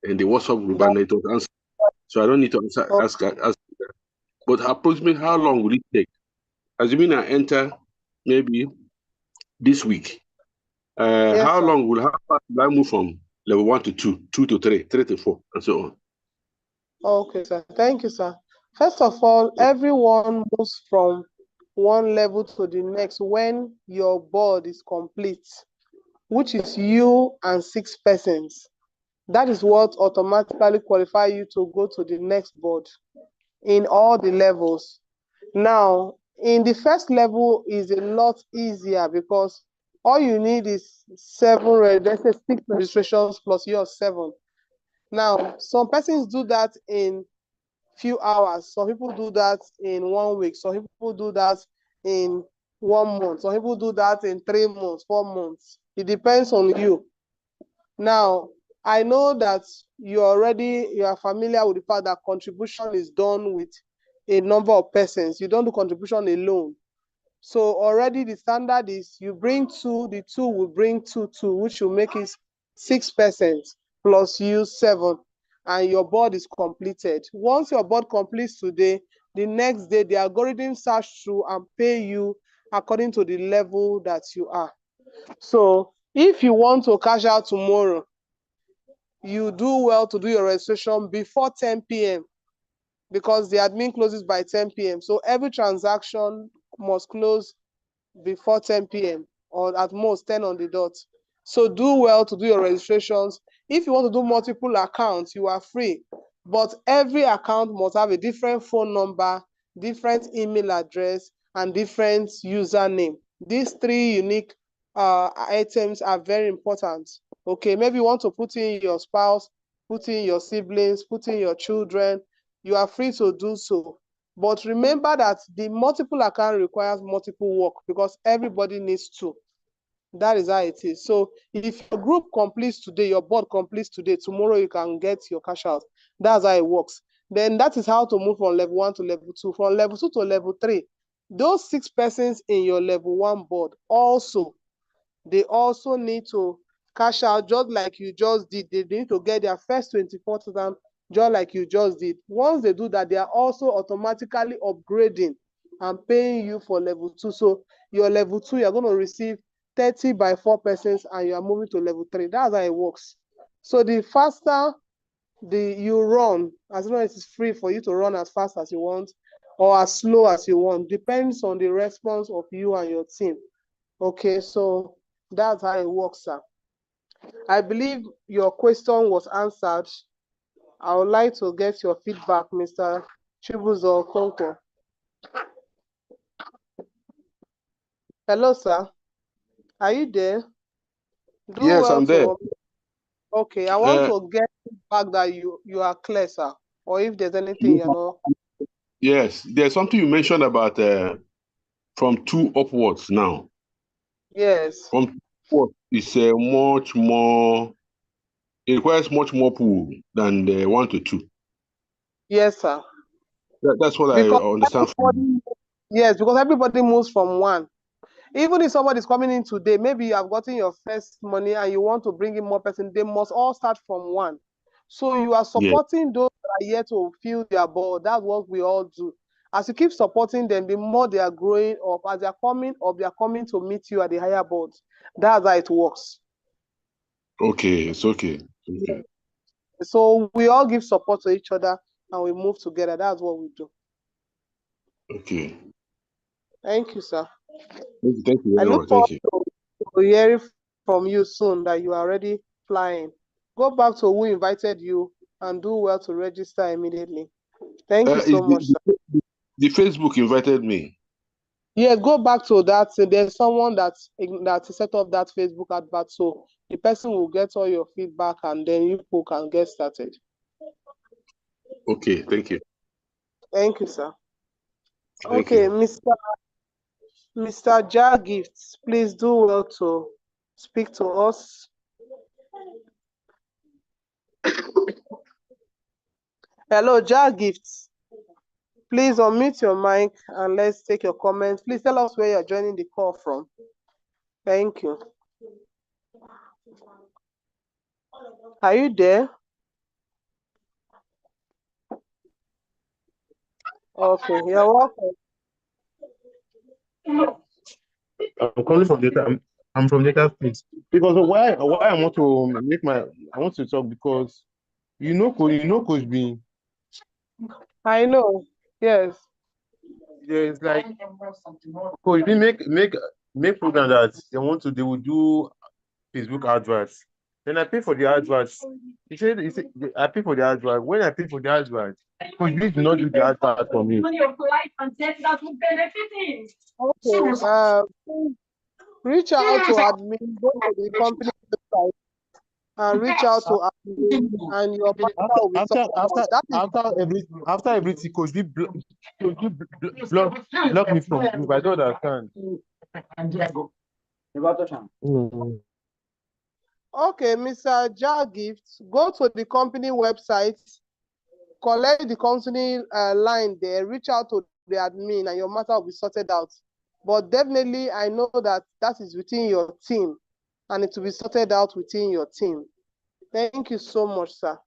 WhatsApp group, and it was answered. So I don't need to ask. But approximately how long will it take? Assuming I enter maybe this week, how fast will I move from level 1 to 2, 2 to 3, 3 to 4, and so on? Okay, sir. Thank you, sir. First of all, everyone moves from one level to the next when your board is complete, which is you and 6 persons. That is what automatically qualifies you to go to the next board in all the levels. Now, in the first level is a lot easier because all you need is 6 registrations plus your 7. Now, some persons do that in few hours. Some people do that in 1 week. Some people do that in 1 month. Some people do that in 3 months, 4 months. It depends on you. Now, I know that you are familiar with the fact that contribution is done with a number of persons. You don't do contribution alone. So already the standard is you bring 2, the 2 will bring 2, which will make it 6 persons plus you 7, and your board is completed. Once your board completes today, the next day the algorithm search through and pay you according to the level that you are. So if you want to cash out tomorrow, you do well to do your registration before 10 p.m. because the admin closes by 10 p.m. So every transaction must close before 10 p.m. or at most 10 on the dot. So do well to do your registrations. If you want to do multiple accounts, you are free. But every account must have a different phone number, different email address, and different username. These three unique items are very important. Okay, maybe you want to put in your spouse, put in your siblings, put in your children. You are free to do so. But remember that the multiple account requires multiple work because everybody needs to. That is how it is. So if your group completes today, your board completes today, tomorrow you can get your cash out. That's how it works. Then that is how to move from level 1 to level 2. From level 2 to level 3, those 6 persons in your level 1 board they also need to cash out just like you just did. They need to get their first 24,000 just like you just did. Once they do that, they are also automatically upgrading and paying you for level 2. So your level 2, you're going to receive 30 by 4 persons and you are moving to level 3. That's how it works. So the faster you run, as long as it's free for you to run as fast as you want or as slow as you want, depends on the response of you and your team. Okay, so that's how it works, sir. I believe your question was answered. I would like to get your feedback, Mr. Chibuzo Konko. Hello, sir. Are you there? Do Yes, well I'm there. Okay, I want to get feedback that you are clear, sir. Or if there's anything you know. Yes, there's something you mentioned about from 2 upwards now. Yes. From 2 upwards is much more. It requires much more pool than the 1 to 2. Yes, sir. That's what Because I understand from you. Yes, because everybody moves from 1. Even if somebody is coming in today, maybe you have gotten your first money and you want to bring in more person, they must all start from 1. So you are supporting those that are here to fill their board. That's what we all do. As you keep supporting them, the more they are growing up. As they are coming up, they are coming to meet you at the higher board. That's how it works. Okay, it's okay. Okay. So we all give support to each other and we move together. That's what we do. Okay. Thank you, sir. Thank you I very look much. forward Thank you. to hearing from you soon that you are already flying. Go back to who invited you and do well to register immediately. Thank you so much, sir. The Facebook invited me. Yes, go back to that. There's someone that set up that Facebook advert, so the person will get all your feedback and then you people can get started. Okay, thank you. Thank you, sir. Thank Okay, you. Mr. Jar Gifts, please do well to speak to us. Hello, Jar Gifts. Please unmute your mic and let's take your comments. Please tell us where you're joining the call from. Thank you. Are you there? Okay, you're welcome. I'm calling from data. I'm from data space. Because why I want to talk because Coach B. I know. Yes. Yeah, it's like Coach B make program that they will do Facebook adverts. Then I pay for the adverts. He said I pay for the advert. When I pay for the advert, Coach B did not do the advert for me. Okay. Reach out to admin, go to the company website and reach out to admin and your matter will be sorted out. After everything, Coach B block me from group. I don't understand. Okay, Mr. Jar Gift, go to the company website, collect the company line there, reach out to the admin and your matter will be sorted out. But definitely, I know that is within your team and it will be sorted out within your team. Thank you so much, sir.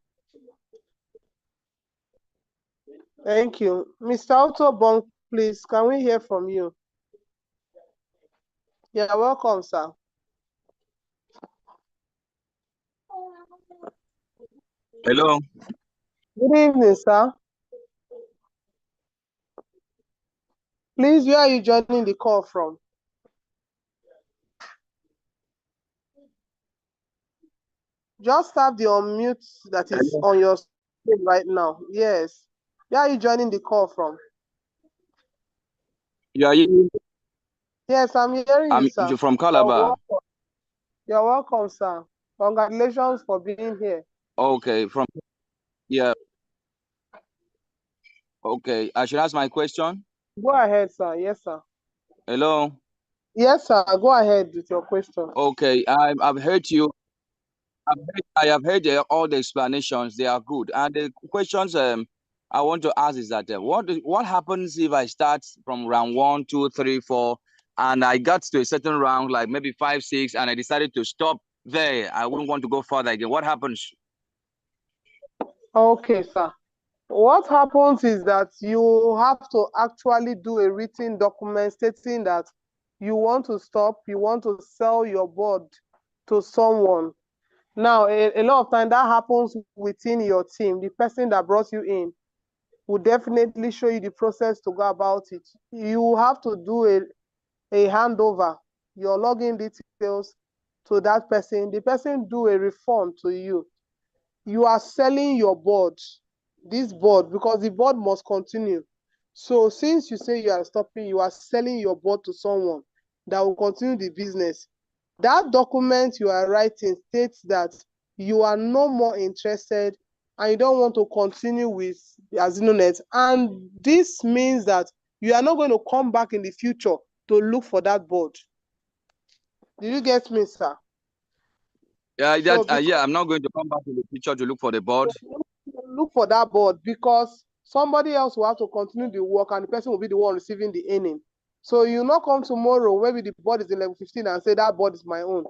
Thank you. Mr. Autobon, please, can we hear from you? You're welcome, sir. Hello. Good evening, sir. Please, where are you joining the call from? Just tap the unmute that is on your screen right now. Yes. Where are you joining the call from? Yeah, Yes, I'm hearing you, sir. I'm from Calabar. You're welcome, sir. Congratulations for being here. Okay, yeah. Okay, I should ask my question. Go ahead, sir. Yes, sir. Hello. Yes, sir. Go ahead with your question. Okay, I've heard you. I have heard all the explanations. They are good. And the questions I want to ask is that what happens if I start from round 1, 2, 3, 4, and I got to a certain round, like maybe 5, 6, and I decided to stop there. I wouldn't want to go further again. What happens? Okay, sir. What happens is that you have to actually do a written document stating that you want to stop, you want to sell your board to someone. Now, a lot of time that happens within your team. The person that brought you in will definitely show you the process to go about it. You have to do a handover, your login details to that person. The person do a refund to you. You are selling your board, this board, because the board must continue. So since you say you are stopping, you are selling your board to someone that will continue the business. That document you are writing states that you are no more interested and you don't want to continue with AZINONET. And this means that you are not going to come back in the future to look for that board. Did you get me, sir? Yeah, I'm not going to come back in the future to look for the board. Look for that board because somebody else will have to continue the work and the person will be the one receiving the earning. So you not come tomorrow, maybe the board is in level 15 and say that board is my own.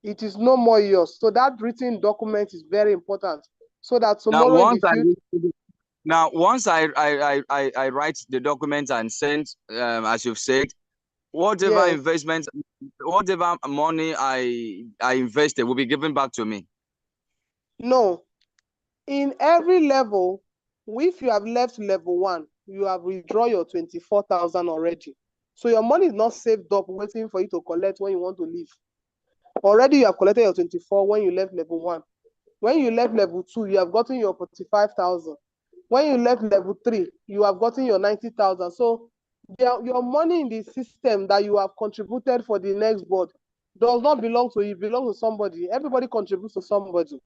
It is no more yours. So that written document is very important. So that tomorrow in the future. Once I write the document and send, as you've said, whatever investment, whatever money I invested will be given back to me. No. In every level, if you have left level 1, you have withdrawn your 24,000 already. So your money is not saved up waiting for you to collect when you want to leave. Already you have collected your 24 when you left level 1. When you left level 2, you have gotten your 45,000. When you left level 3, you have gotten your 90,000. So your money in the system that you have contributed for the next board does not belong to you, it belongs to somebody. Everybody contributes to somebody.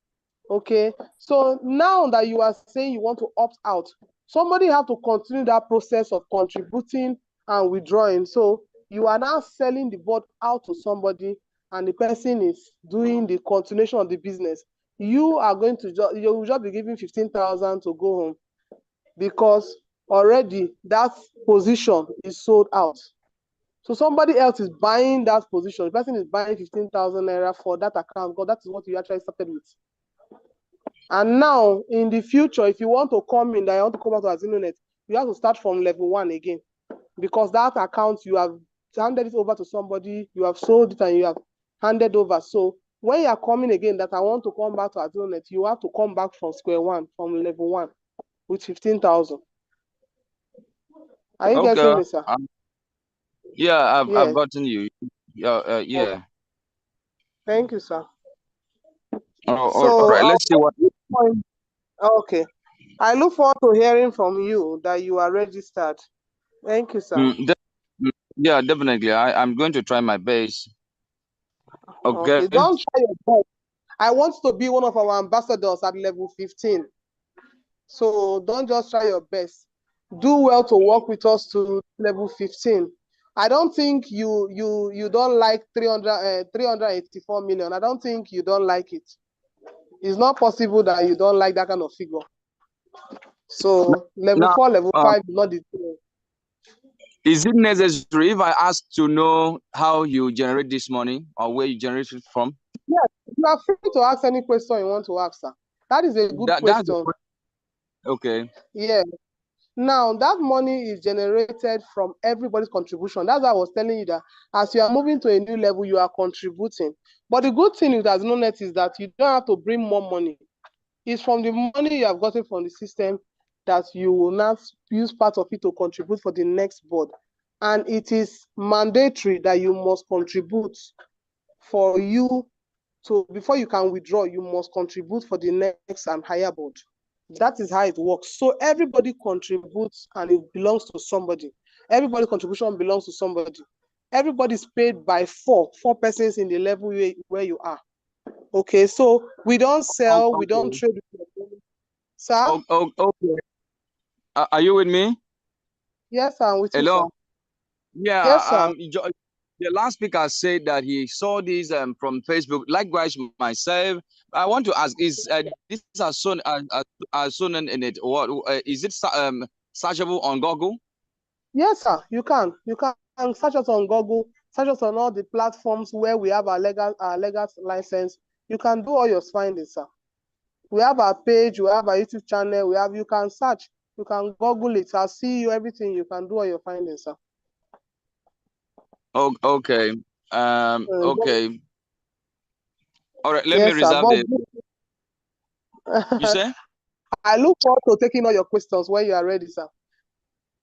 Okay, so now that you are saying you want to opt out, somebody have to continue that process of contributing and withdrawing. So you are now selling the board out to somebody and the person is doing the continuation of the business. You are going to you will just be giving 15,000 to go home because already that position is sold out. So somebody else is buying that position. The person is buying 15,000 naira for that account because that is what you actually started with. And now, in the future, if you want to come in, that you want to come out to AZINONET, you have to start from level 1 again. Because that account, you have handed it over to somebody, you have sold it and you have handed over. So when you are coming again, that I want to come back to AZINONET, you have to come back from square 1, from level 1, with 15,000. Are you getting me, sir? Yeah, I've gotten you. Yeah. Thank you, sir. All right, let's see what. Okay. I look forward to hearing from you that you are registered. Thank you, sir. Yeah, definitely. I'm going to try my best. Okay. Don't try your best. I want to be one of our ambassadors at level 15. So don't just try your best. Do well to work with us to level 15. I don't think you don't like 384 million. I don't think you don't like it. It's not possible that you don't like that kind of figure. So level 4, level 5 is not the same. Is it necessary if I ask to know how you generate this money or where you generate it from? Yes, you are free to ask any question you want to ask, sir. That is a good question. Okay. Yeah. Now, that money is generated from everybody's contribution. That's why I was telling you that as you are moving to a new level, you are contributing. But the good thing with AZINONET is that you don't have to bring more money. It's from the money you have gotten from the system that you will not use part of it to contribute for the next board. And it is mandatory that you must contribute for you to, before you can withdraw, you must contribute for the next and higher board. That is how it works. So everybody contributes and it belongs to somebody. Everybody contribution belongs to somebody. Everybody is paid by four persons in the level where you are. Okay, so we don't sell, we don't trade. Sir? Okay. Are you with me? Yes, I'm with Hello? you, sir. Yeah, Yes, sir. the last speaker said that he saw this from Facebook. Likewise, myself, I want to ask: is this AZINONET? What is it? Searchable on Google? Yes, sir. You can search us on Google. Search us on all the platforms where we have our legal license. You can do all your findings, sir. We have our page. We have our YouTube channel. You can search. You can Google it. I'll see you everything. You can do all your findings, sir. Oh, okay. Okay. All right. Let me Yes, sir. reserve You say? I look forward to taking all your questions when you are ready, sir.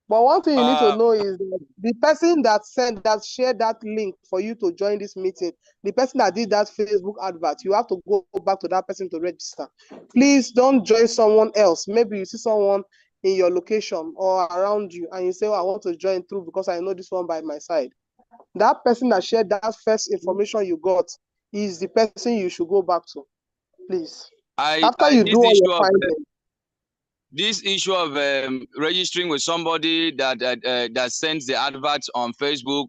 But one thing you need to know is that the person that shared that link for you to join this meeting, the person that did that Facebook advert, you have to go back to that person to register. Please don't join someone else. Maybe you see someone in your location or around you and you say, oh, I want to join through because I know this one by my side. That person that shared that first information you got is the person you should go back to. Please. After you do all your findings. This issue of registering with somebody that sends the adverts on Facebook,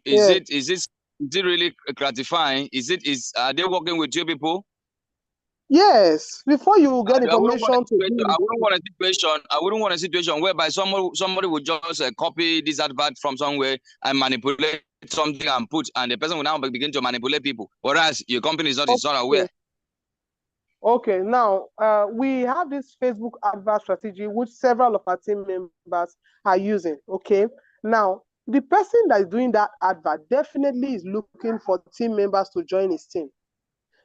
is it really gratifying? Are they working with you people? Yes, before you get information I wouldn't want a situation whereby somebody would just copy this advert from somewhere and manipulate something and put, and the person will now begin to manipulate people. Whereas your company is not aware. Okay, now we have this Facebook advert strategy which several of our team members are using. Okay, now the person that is doing that advert definitely is looking for team members to join his team.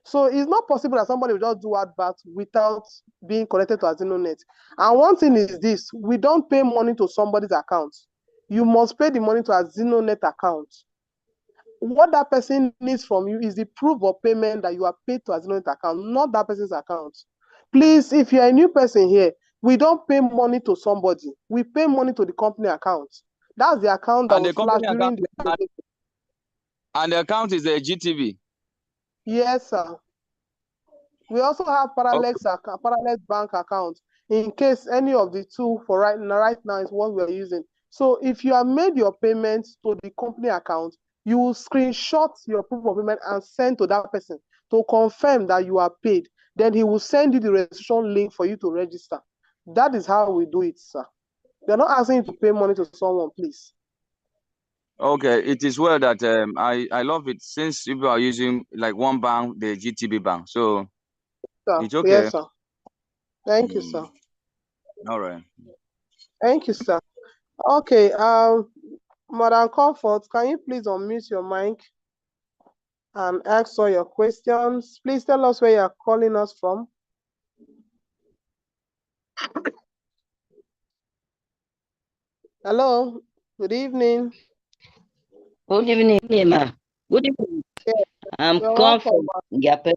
So it's not possible that somebody will just do adverts without being connected to AZINONET. And one thing is this: we don't pay money to somebody's account. You must pay the money to AZINONET account. What that person needs from you is the proof of payment that you are paid to AZINONET account, not that person's account. Please, if you're a new person here, we don't pay money to somebody. We pay money to the company account. That's the account that was flashed during the. And the account is a GTV. Yes, sir. We also have parallel bank account in case any of the two for right now is what we're using. So if you have made your payments to the company account, you will screenshot your proof of payment and send to that person to confirm that you are paid. Then he will send you the registration link for you to register. That is how we do it, sir. They're not asking you to pay money to someone, please. Okay, it is well that I love it since people are using like one bank, the GTB bank. So it's okay. Yes, sir. Thank you, sir. All right. Thank you, sir. Okay, Madam Comfort, can you please unmute your mic and ask all your questions? Please tell us where you're calling us from. Hello, good evening. Good evening, ma. Good evening. Yeah, I'm Comfort Ngiape.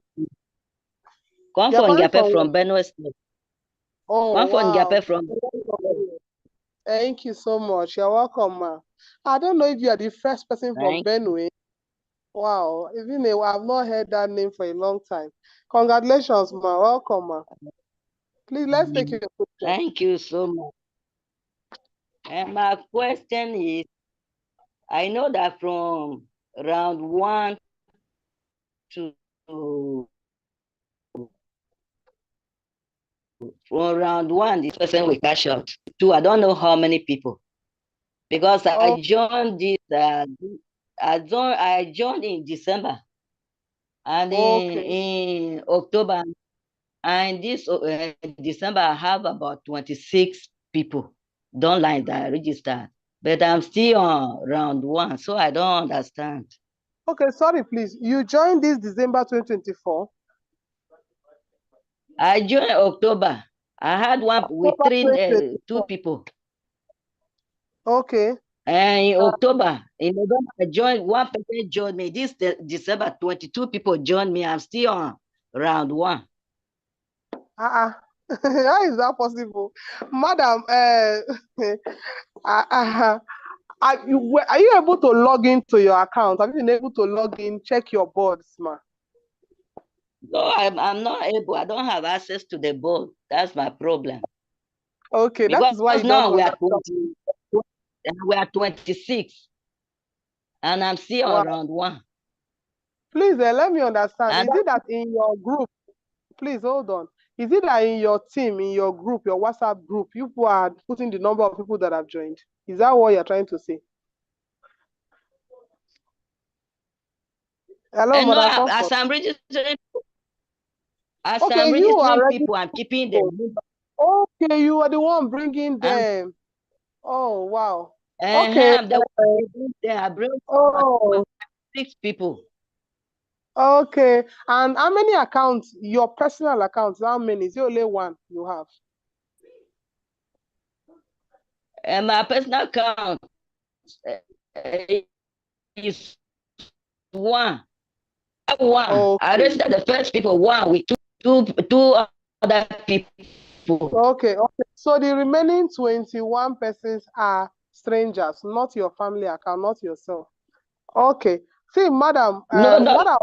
Comfort Ngiape from Benue State. Oh, Comfort wow. Ngiape from. Thank you so much. You're welcome, ma. I don't know if you are the first person from Benue. Wow, even though I've not heard that name for a long time. Congratulations, ma. Welcome, ma. Please, let's take your question. Thank you so much. And my question is, I know that from round 1 to from round 1, this person will cash out. 2, I don't know how many people, because I joined this. I joined in December, and in October, and this December I have about 26 people don't like that register, but I'm still on round 1, so I don't understand. Okay, sorry, please. You joined this December 2024? I joined October. I had one with two people. Okay. And in October, in November, I joined, one person joined me. This December, 22 people joined me. I'm still on round 1. How is that possible? Madam, are you able to log into your account? Have you been able to log in, check your boards, ma? No, I'm not able. I don't have access to the board. That's my problem. Okay, because that is why you now don't we are understand. 20, we are 26, and I'm still on round 1. Please, let me understand. And is it that in your group, please hold on. Is it that in your team, in your group, your WhatsApp group, you are putting the number of people that have joined? Is that what you're trying to say? Hello, no, Mother as Comfort. I'm registering, people, I'm keeping them. Okay, you are the one bringing them. Oh, wow. Okay. I bring 6 people. Okay. And how many accounts, your personal accounts, how many? Is it only one you have? And my personal account is 1. Okay. I registered the first people, 1 with two other people. Okay. So the remaining 21 persons are strangers, not your family account, not yourself. Okay. See, madam, No, what I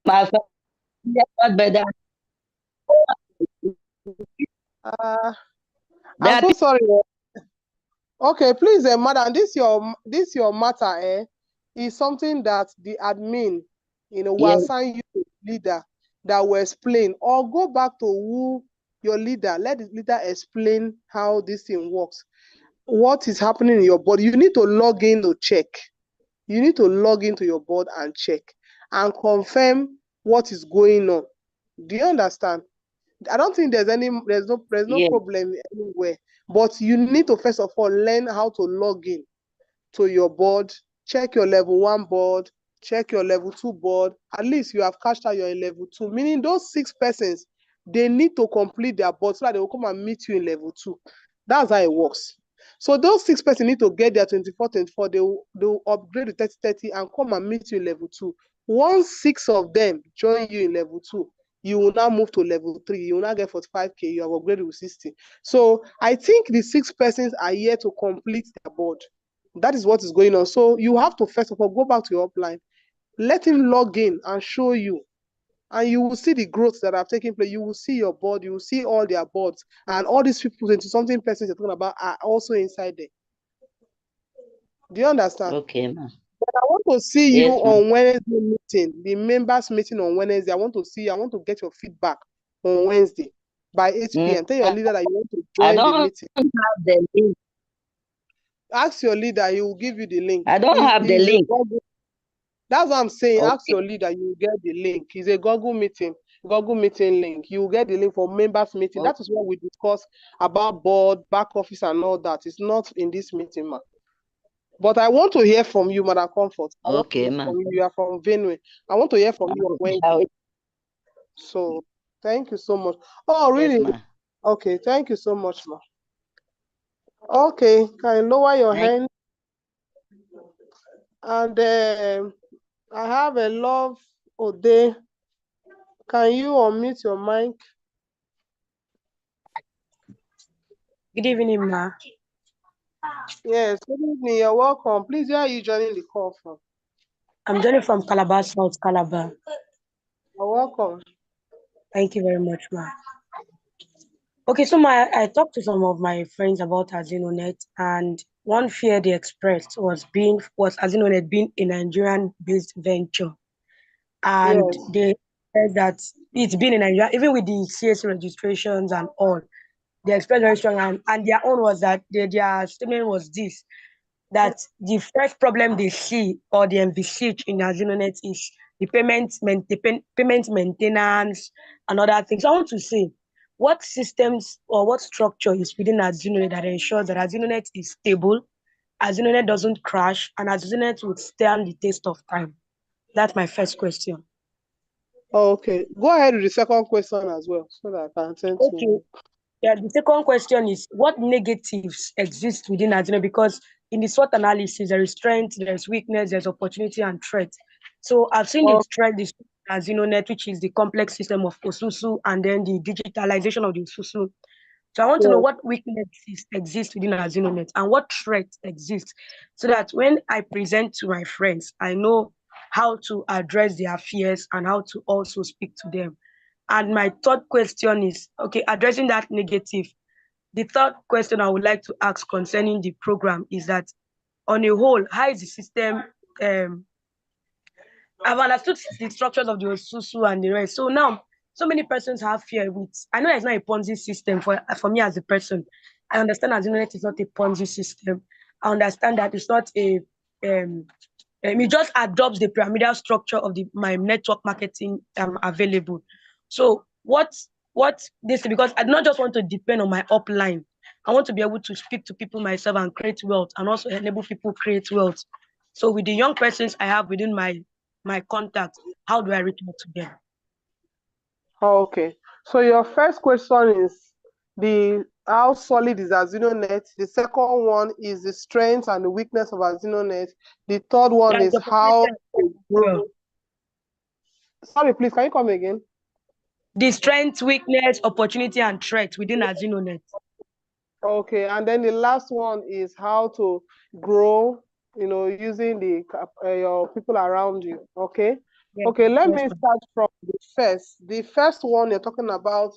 my family account, better. I'm so sorry. Okay, please, madam, this your matter, is something that the admin, will assign you to leader that will explain, or go back to who your leader. Let the leader explain how this thing works. What is happening in your body? You need to log in to check. You need to log into your board and check and confirm what is going on. Do you understand? I don't think there's no problem anywhere. But you need to first of all learn how to log in to your board, check your level 1 board, check your level 2 board. At least you have cashed out your level 2. Meaning those 6 persons, they need to complete their board so that they will come and meet you in level 2. That's how it works. So those 6 persons need to get their 24. They will upgrade to 30 and come and meet you in level 2. Once 6 of them join you in level 2, you will now move to level 3. You will now get 45K. You have upgraded with 60. So I think the 6 persons are here to complete their board. That is what is going on. So you have to first of all go back to your upline, let him log in and show you, and you will see the growth that have taken place. You will see your board, you will see all their boards, and all these people into something persons you're talking about are also inside there. Do you understand? Okay, ma'am. But I want to see you on Wednesday meeting, the members meeting on Wednesday. I want to get your feedback on Wednesday by 8 p.m. Tell your leader that you want to join the meeting. I don't have the link. Ask your leader, he will give you the link. I don't have the link. That's what I'm saying. Okay. Ask your leader, you will get the link. It's a Google meeting link. You will get the link for members meeting. Okay. That is what we discuss about board, back office, and all that. It's not in this meeting, ma. But I want to hear from you, Madam Comfort. Okay, ma. You are from Benue. I want to hear from you on Wednesday. So thank you so much. Oh, really? Yes, okay, thank you so much, ma. Okay, can you lower your hand? And I have a love Ode. Can you unmute your mic? Good evening, ma. Yes, good evening. You're welcome. Please, where are you joining the call from? I'm joining from Calabar, South Calabar. You're welcome. Thank you very much, ma. Okay, so I talked to some of my friends about AZINONET, and one fear they expressed was AZINONET being a Nigerian-based venture, and they said that it's been in Nigeria, even with the CS registrations and all. They expressed very strong, and their own was that their statement was this: that the first problem they see or they envisage in AZINONET is the payment maintenance and other things. I want to say, what systems or what structure is within AZINONET that ensures that AZINONET is stable, AZINONET doesn't crash, and AZINONET would stand the test of time? That's my first question. Okay, go ahead with the second question as well, so that I can attend Okay. to. Yeah, the second question is what negatives exist within AZINONET? Because in the SWOT analysis, there is strength, there's weakness, there's opportunity and threat. So I've seen the strength is AZINONET, which is the complex system of Osusu and then the digitalization of the Osusu. So I want to know what weaknesses exist within AZINONET and what threats exist, so that when I present to my friends, I know how to address their fears and how to also speak to them. And my third question is, okay, addressing that negative. The third question I would like to ask concerning the program is that, on a whole, how is the system? I've understood the structures of the Osusu and the rest. So now, so many persons have fear with. I know it's not a Ponzi system for me as a person. I understand AZINONET is not a Ponzi system. I understand that it's not a it just adopts the pyramidal structure of my network marketing available. So what this, because I do not just want to depend on my upline. I want to be able to speak to people myself and create wealth, and also enable people create wealth. So with the young persons I have within my contacts, how do I reach out to them? Okay, so your first question is how solid is AZINONET. The second one is the strength and the weakness of AZINONET. The third one is how to grow. Sorry, please, can you come again? The strength, weakness, opportunity, and threat within AZINONET. Okay, and then the last one is how to grow, using your people around you. Okay. Yes, Okay, let yes, me start from the first. The first one you're talking about,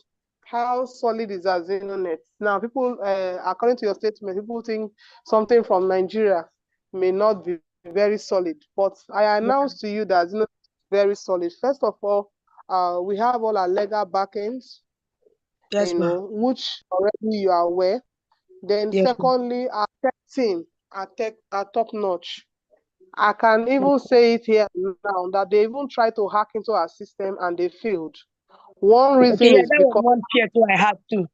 how solid is AZINONET? Now, people, according to your statement, people think something from Nigeria may not be very solid, but I announce to you that AZINONET is very solid. First of all, we have all our legal backends, yes, which already you are aware. Then yes, secondly, our tech team are top notch. I can even say it here now that they even tried to hack into our system and they failed. One reason okay, yeah, is that because was one fear too I had too.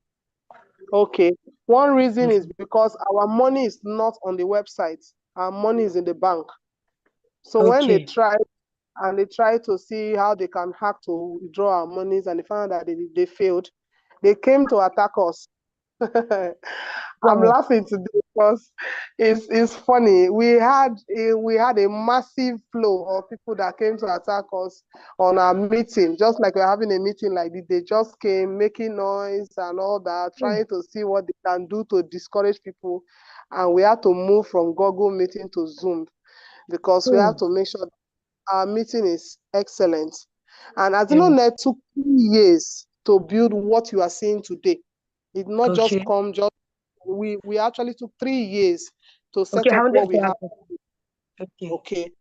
okay, one reason is because our money is not on the website. Our money is in the bank. So when they tried to see how they can hack to withdraw our monies and they found that they failed, they came to attack us. I'm laughing today because it's funny. We had a massive flow of people that came to attack us on our meeting, just like we're having a meeting like this. They just came making noise and all that, trying to see what they can do to discourage people. And we had to move from Google Meeting to Zoom because we have to make sure our meeting is excellent. And AZINONET took 3 years to build what you are seeing today. It not just come just we actually took 3 years to set up what we have. Okay.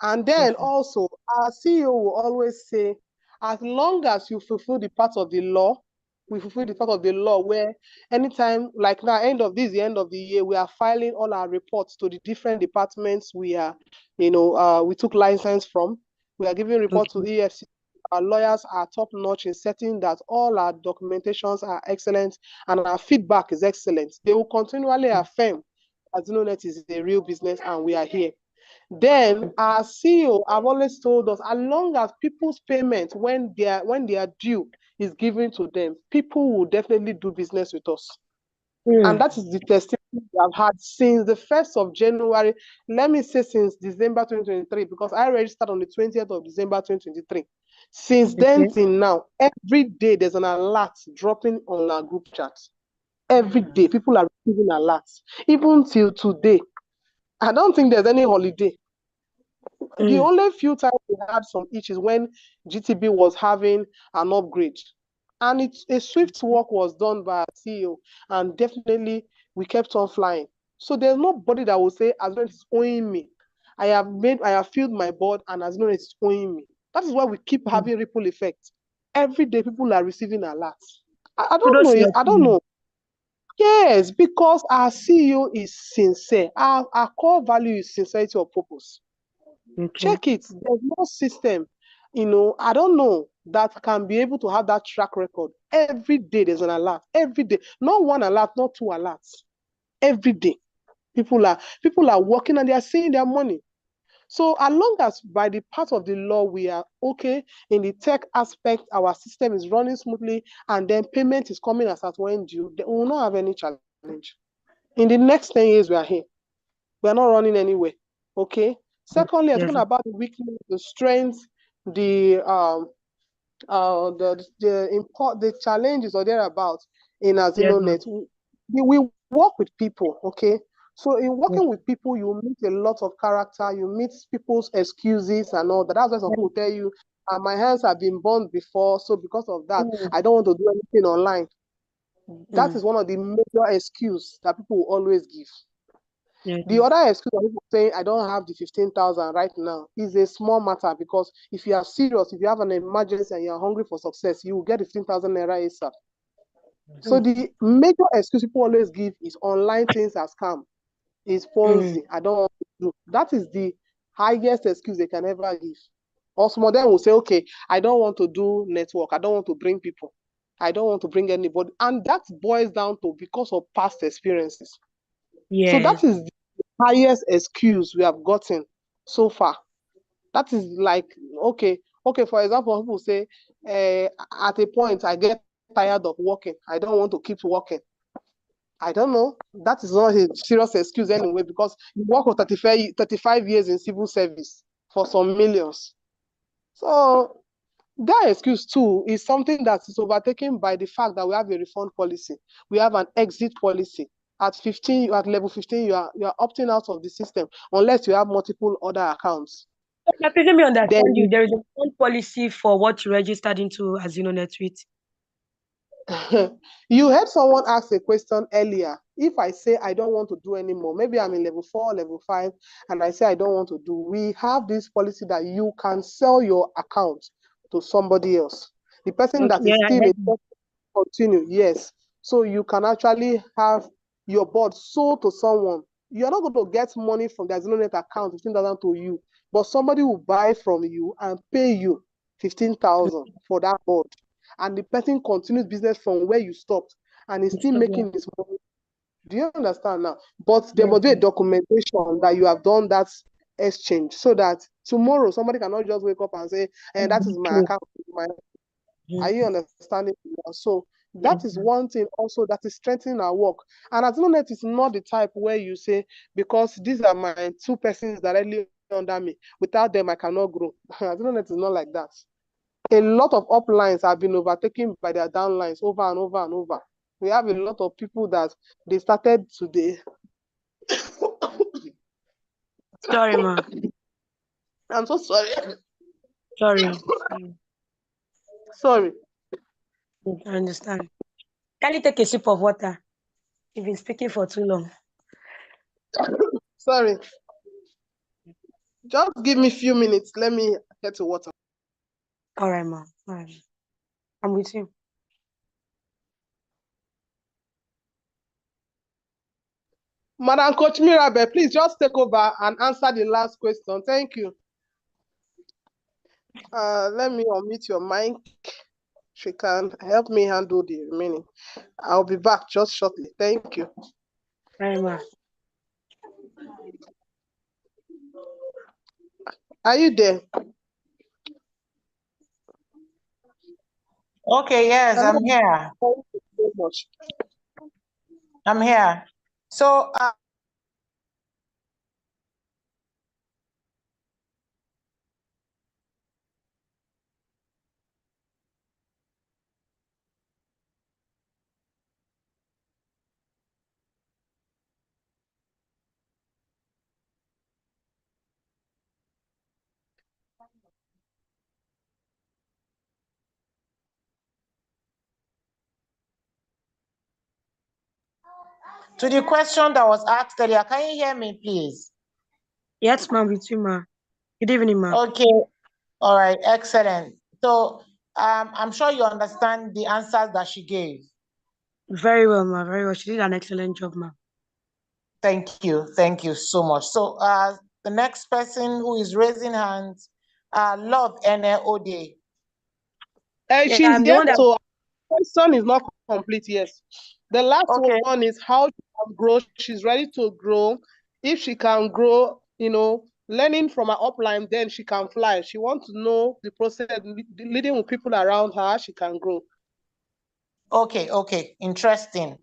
And then also our CEO will always say, as long as you fulfill the part of the law, we fulfill the part of the law where anytime, like now, the end of the year, we are filing all our reports to the different departments we are, we took license from. We are giving reports to EFC. Our lawyers are top notch in setting that all our documentations are excellent and our feedback is excellent. They will continually affirm AZINONET is a real business and we are here. Then our CEO have always told us, as long as people's payment when they are due is given to them, people will definitely do business with us. And that is the testimony we have had since the 1st of January. Let me say since December 2023, because I registered on the 20th of December 2023. Since then till now, every day there's an alert dropping on our group chat. Every day people are receiving alerts. Even till today, I don't think there's any holiday. The only few times we had some issues when GTB was having an upgrade. And a swift work was done by our CEO, and definitely we kept on flying. So there's nobody that will say, AZINONET is owing me. I have filled my board, and AZINONET is owing me. That is why we keep having ripple effect. Every day people are receiving alerts. I don't know. Yes, because our CEO is sincere. Our core value is sincerity of purpose. Check it. There's no system. I don't know. that can be able to have that track record. Every day there's an alert. Every day, not one alert, not two alerts. Every day, people are working and they are seeing their money. So as long as by the part of the law we are okay in the tech aspect, our system is running smoothly, and then payment is coming as at when due, we will not have any challenge. In the next 10 years we are here. We are not running anywhere. Okay. Secondly, I'm talking about the weakness, the strengths, the challenges or thereabouts in AZINONET. We work with people, okay? So in working with people, you meet a lot of character, you meet people's excuses and all that. That's why some people tell you, my hands have been burned before, so because of that, I don't want to do anything online. That is one of the major excuses that people will always give. The other excuse of people saying, I don't have the 15,000 right now, is a small matter, because if you are serious, if you have an emergency and you are hungry for success, you will get the 15,000 naira ASAP. So the major excuse people always give is online things are scam, is Ponzi, I don't want to do. That is the highest excuse they can ever give. Or some of them will say, okay, I don't want to do network, I don't want to bring people, I don't want to bring anybody. And that boils down to because of past experiences. So that is the highest excuse we have gotten so far. That is like, okay, for example, people say, at a point, I get tired of working, I don't want to keep working. I don't know. That is not a serious excuse anyway, because you work for 35 years in civil service for some millions. So that excuse too is something that is overtaken by the fact that we have a refund policy. We have an exit policy. At 15, at level 15, you are opting out of the system unless you have multiple other accounts. Let me understand you. There is a refund policy for what you registered into AZINONET with. You heard someone ask a question earlier. If I say I don't want to do anymore, maybe I'm in level 4, level 5, and I say I don't want to do, we have this policy that you can sell your account to somebody else. The person that is still continue, yes. So you can actually have your board sold to someone. You're not going to get money from the AZINONET account, 15,000 to you, but somebody will buy from you and pay you 15,000 for that board. And the person continues business from where you stopped and is still making his money. Do you understand now? But there must be a documentation that you have done that exchange, so that tomorrow somebody cannot just wake up and say, and that is my account. Are you understanding? So that is one thing also that is strengthening our work. And AZINONET is not the type where you say, because these are my 2 persons directly under me, without them I cannot grow. AZINONET is not like that. A lot of uplines have been overtaken by their downlines over and over and over. We have a lot of people that they started today. Sorry, ma. I'm so sorry. Sorry. I understand. Can you take a sip of water? You've been speaking for too long. Sorry. Just give me a few minutes. Let me get to water. All right, ma. All right. I'm with you. Madam Coach Mirabel, please just take over and answer the last question. Thank you. Let me unmute your mic. She can help me handle the remaining. I'll be back just shortly. Thank you. Right, ma. Are you there? Okay, yes, I'm here. Thank you so much. I'm here. So, to the question that was asked earlier, can you hear me, please? Yes, ma'am, with you, ma. Good evening, ma'am. Okay, all right, excellent. So, I'm sure you understand the answers that she gave. Very well, ma. Very well. She did an excellent job, ma. Thank you so much. So, the next person who is raising hands, Love NLOD. And she's I'm the one yet that. to. Question is not complete. Yes, the last one is how she can grow. She's ready to grow. If she can grow, learning from her upline, then she can fly. She wants to know the process, leading with people around her. She can grow. Okay, interesting.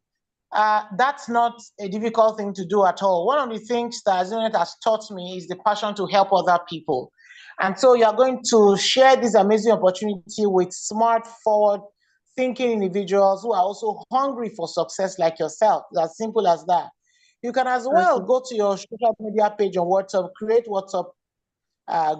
That's not a difficult thing to do at all. One of the things that AZINONET has taught me is the passion to help other people. And so you're going to share this amazing opportunity with smart, forward-thinking individuals who are also hungry for success like yourself. It's as simple as that. You can as well go to your social media page on WhatsApp, create WhatsApp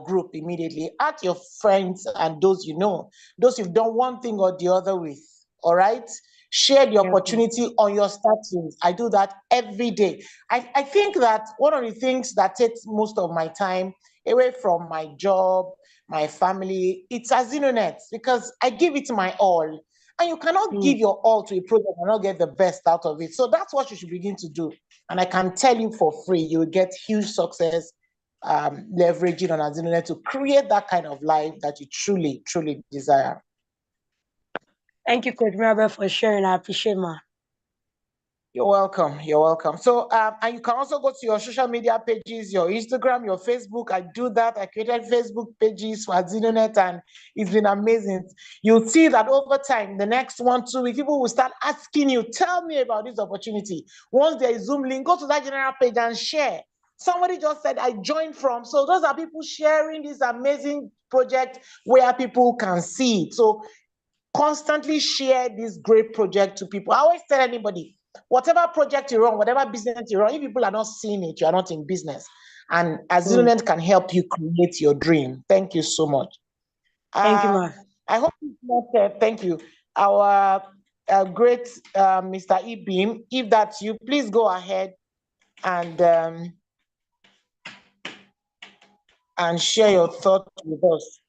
group immediately, add your friends and those you know, those you've done one thing or the other with, all right? Share the opportunity on your status. I do that every day. I think that one of the things that takes most of my time away from my job, my family, it's AZINONET, because I give it my all. And you cannot give your all to a project and not get the best out of it. So that's what you should begin to do. And I can tell you for free, you will get huge success leveraging on AZINONET to create that kind of life that you truly, truly desire. Thank you, Coach Mirabel, for sharing. I appreciate, ma. You're welcome. You're welcome. So, and you can also go to your social media pages, your Instagram, your Facebook. I do that. I created Facebook pages for AZINONET, and it's been amazing. You'll see that over time, the next 1, 2 weeks, people will start asking you, tell me about this opportunity. Once there is Zoom link, go to that general page and share. Somebody just said, I joined from. So those are people sharing this amazing project where people can see it. So constantly share this great project to people. I always tell anybody, whatever project you run, whatever business you run, if people are not seeing it, you are not in business. And AZINONET can help you create your dream. Thank you so much. Thank you, ma. I hope it's not thank you. Our great Mr. Ibim, if that's you, please go ahead and share your thoughts with us.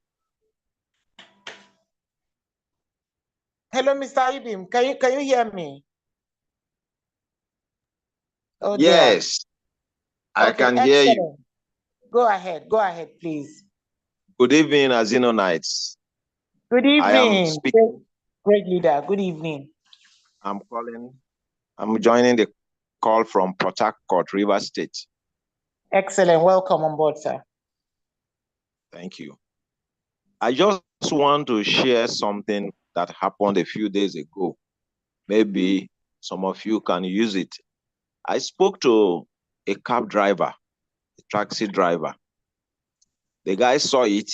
Hello, Mr. Ibim. Can you hear me? Oh, yes, I can hear you. Go ahead, please. Good evening, AZINONETs. Good evening. I am speaking. Great leader. Good evening. I'm joining the call from Port Harcourt, Rivers State. Excellent. Welcome on board, sir. Thank you. I just want to share something that happened a few days ago. Maybe some of you can use it. I spoke to a cab driver, a taxi driver. The guy saw it,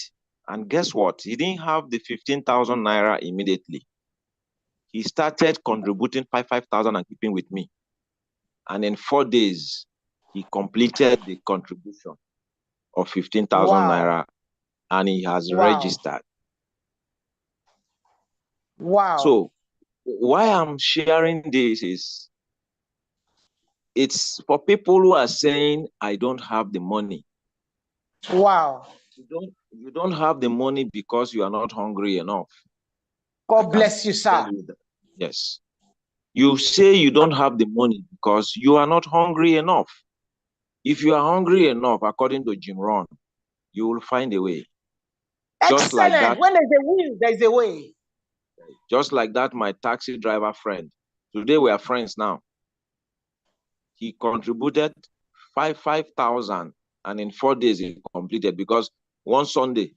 and guess what? He didn't have the 15,000 naira immediately. He started contributing 5,000 and keeping with me. And in 4 days, he completed the contribution of 15,000 naira, and he has registered. Wow. So why I'm sharing this is, it's for people who are saying, I don't have the money. Wow. You don't have the money because you are not hungry enough. God bless you, sir. Yes. You say you don't have the money because you are not hungry enough. If you are hungry enough, according to Jim Rohn, you will find a way. Excellent. Just like that, when there's a will, there's a way. Just like that, my taxi driver friend. Today we are friends now. He contributed 5,000, and in 4 days he completed, because one day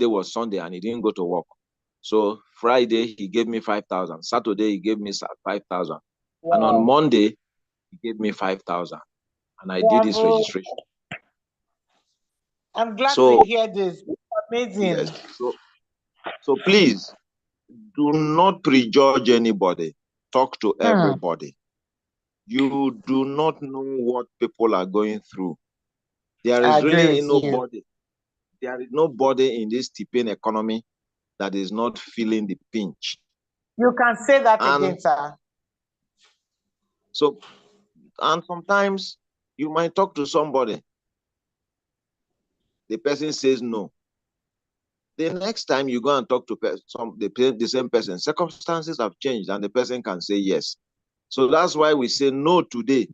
was Sunday and he didn't go to work. So Friday he gave me 5,000. Saturday he gave me 5,000. Wow. And on Monday he gave me 5,000, and I did his registration. I'm glad to hear this. It's amazing. Yes. So please do not prejudge anybody. Talk to everybody. You do not know what people are going through. There is really nobody. There is nobody in this tipping economy that is not feeling the pinch. You can say that again, sir. So, and sometimes you might talk to somebody. The person says no. The next time you go and talk to the same person, circumstances have changed and the person can say yes. So that's why we say no today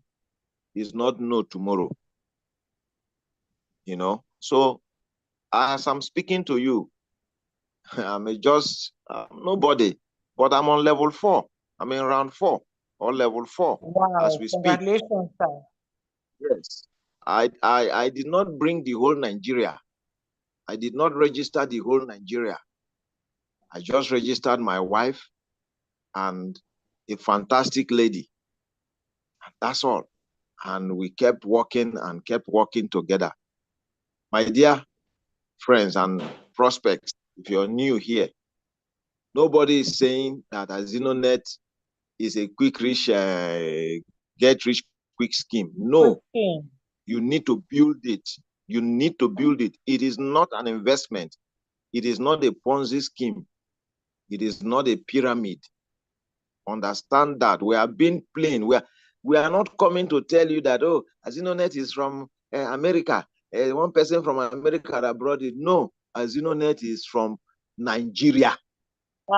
is not no tomorrow. You know, so as I'm speaking to you, I'm just nobody, but I'm on level 4. I'm in round 4 or level 4 as Wow, we speak. congratulations, sir. Yes. I did not bring the whole Nigeria. I did not register the whole Nigeria. I just registered my wife and a fantastic lady. That's all. And we kept working together. My dear friends and prospects, if you're new here, nobody is saying that AZINONET is a quick rich, get rich quick scheme. No, you need to build it. You need to build it. It is not an investment. It is not a Ponzi scheme. It is not a pyramid. Understand that. We are being plain. We are not coming to tell you that, oh, AZINONET is from America. One person from America that brought it. No, AZINONET is from Nigeria.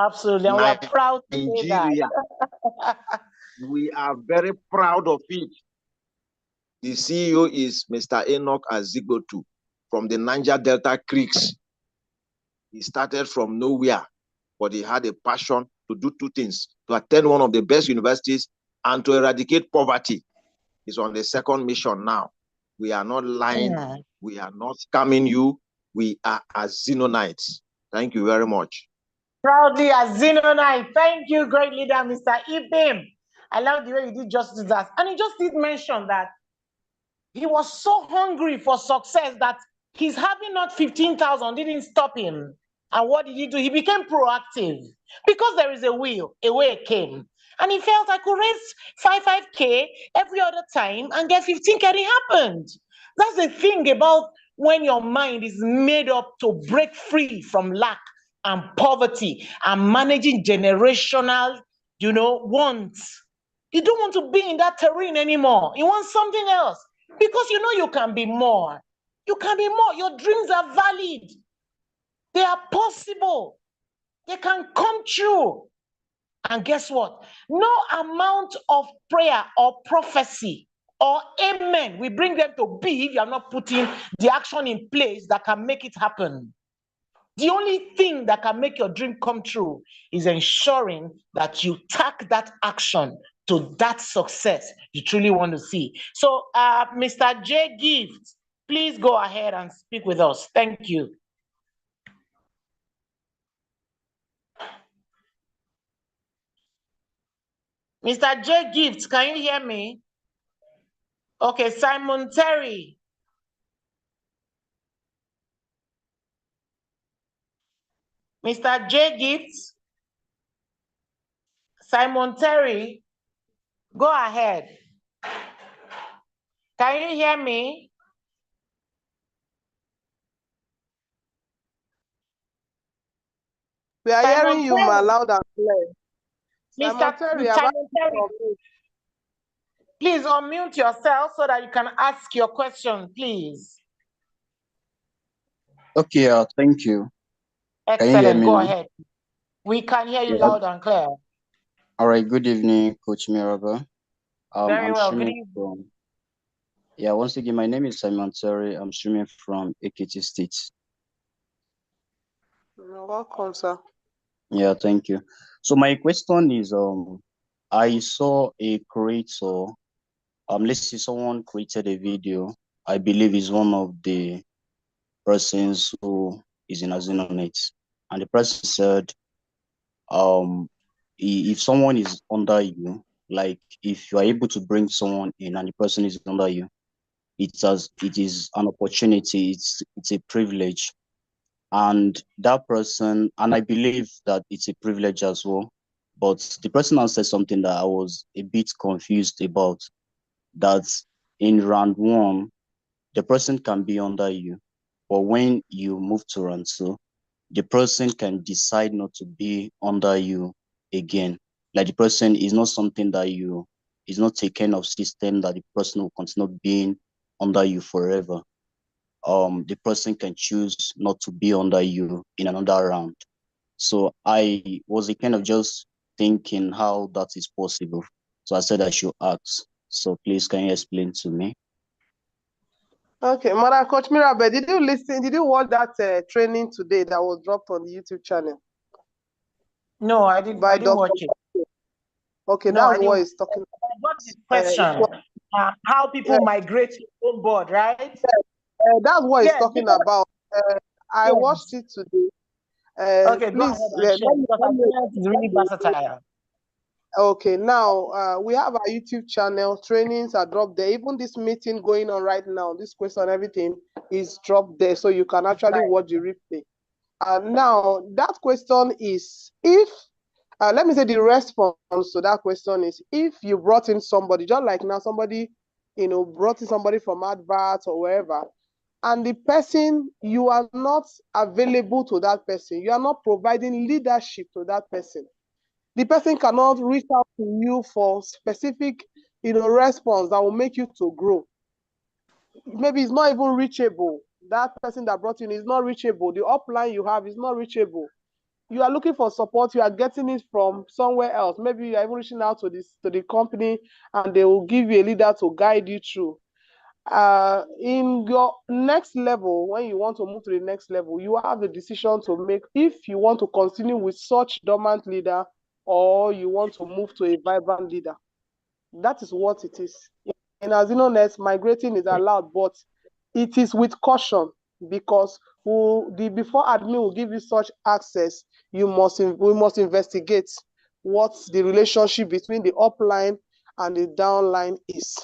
Absolutely. And we're proud to say that. We are very proud of it. The CEO is Mr. Enoch Azigbotu from the Niger Delta Creeks. He started from nowhere, but he had a passion to do two things: to attend one of the best universities and to eradicate poverty. He's on the second mission now. We are not lying. Yeah. We are not scamming you. We are AZINONETs. Thank you very much. Proudly AZINONET. Thank you, great leader, Mr. Ibim. I love the way you did justice to that. And he just did mention that he was so hungry for success that his having not 15,000 didn't stop him. And what did he do? He became proactive because there is a will, a way came. And he felt I could raise 5K every other time and get 15K. And it happened. That's the thing about when your mind is made up to break free from lack and poverty and managing generational, wants. You don't want to be in that terrain anymore. You want something else because you can be more. You can be more. Your dreams are valid. They are possible. They can come true. And guess what? No amount of prayer or prophecy or amen will bring them to be if you are not putting the action in place that can make it happen. The only thing that can make your dream come true is ensuring that you take that action to that success you truly want to see. So, Mr. J. Gift, please go ahead and speak with us. Thank you. Mr. J. Gift, can you hear me? Okay, Simon Terry. Mr. J. Gift, Simon Terry, go ahead. Can you hear me? We are hearing you, ma, loud and clear. Simon Terry, please unmute yourself so that you can ask your question, please. Okay, thank you. Excellent, go ahead. We can hear you loud and clear. All right, good evening, Coach Miraba. Very well, good evening. Once again, my name is Simon Terry. I'm streaming from Ekiti State. You're welcome, sir. Yeah, thank you. So my question is, I saw a creator, let's say someone created a video. I believe is one of the persons who is in AZINONET, and the person said, if someone is under you, like if you are able to bring someone in and the person is under you, it is an opportunity, it's a privilege. And that person, and I believe that it's a privilege as well, but the person now said something that I was a bit confused about, that in round 1, the person can be under you, but when you move to round 2, the person can decide not to be under you again. Like the person is not something that is not taken of system that the person will continue being under you forever. The person can choose not to be under you in another round. So I was kind of just thinking how that is possible. So I said I should ask. So please, can you explain to me? Okay, Madam Coach Mirabel, did you listen? Did you watch that training today that was dropped on the YouTube channel? No, I didn't watch it. Okay, No, that's what he's talking about. I got this question. How people migrate to your own board, right? That's what he's talking about. I watched it today. Okay, please, go ahead and share, because I think it's really versatile. Okay, now we have our YouTube channel. Trainings are dropped there. Even this meeting going on right now, this question, everything is dropped there, so you can actually watch the replay. Now that question is, if let me say the response to that question is, if you brought in somebody, just like now somebody, brought in somebody from adverts or wherever, and the person, you are not available to that person, you are not providing leadership to that person, the person cannot reach out to you for specific, response that will make you to grow. Maybe it's not even reachable. That person that brought you in is not reachable. The upline you have is not reachable. You are looking for support, you are getting it from somewhere else. Maybe you are even reaching out to the company, and they will give you a leader to guide you through. In your next level, when you want to move to the next level, you have the decision to make if you want to continue with such dormant leader, or you want to move to a vibrant leader. That is what it is. In AZINONET, migrating is allowed, but it is with caution, because before admin will give you such access, we must investigate what the relationship between the upline and the downline is.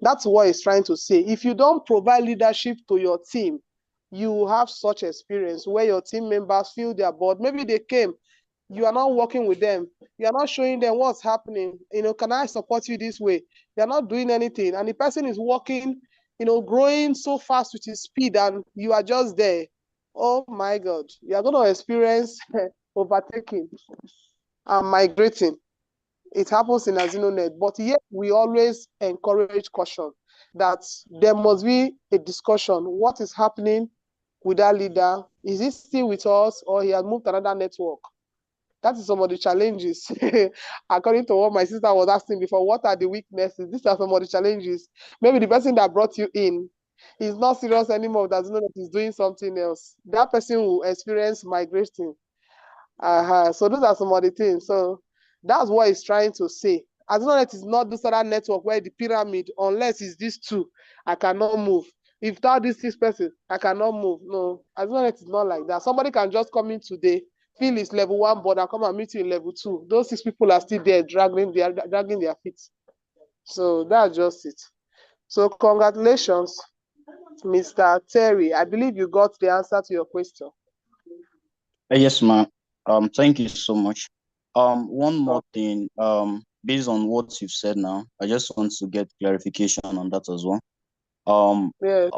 That's what he's trying to say. If you don't provide leadership to your team, you have such experience where your team members feel they're bored. Maybe they came, you are not working with them, you are not showing them what's happening. Can I support you this way? You're not doing anything, and the person is working, growing so fast with his speed, and you are just there. Oh my God, you are going to experience overtaking and migrating. It happens in AZINONET, but yet we always encourage caution that there must be a discussion. What is happening with that leader? Is he still with us, or he has moved to another network? That is some of the challenges. According to what my sister was asking before, what are the weaknesses? These are some of the challenges. Maybe the person that brought you in is not serious anymore, doesn't know that he's doing something else. That person will experience migration. So those are some of the things. So that's what he's trying to say. AZINONET is not this other network where the pyramid, unless it's these two, I cannot move. If that this 6 person, I cannot move. No, AZINONET is not like that. Somebody can just come in today, feel it's level 1, but I'll come and meet you in level 2. Those 6 people are still there dragging their feet. So that's just it. So congratulations, Mr. Terry. I believe you got the answer to your question. Yes, ma'am. Thank you so much. One more thing. Based on what you've said now, I just want to get clarification on that as well. Yes.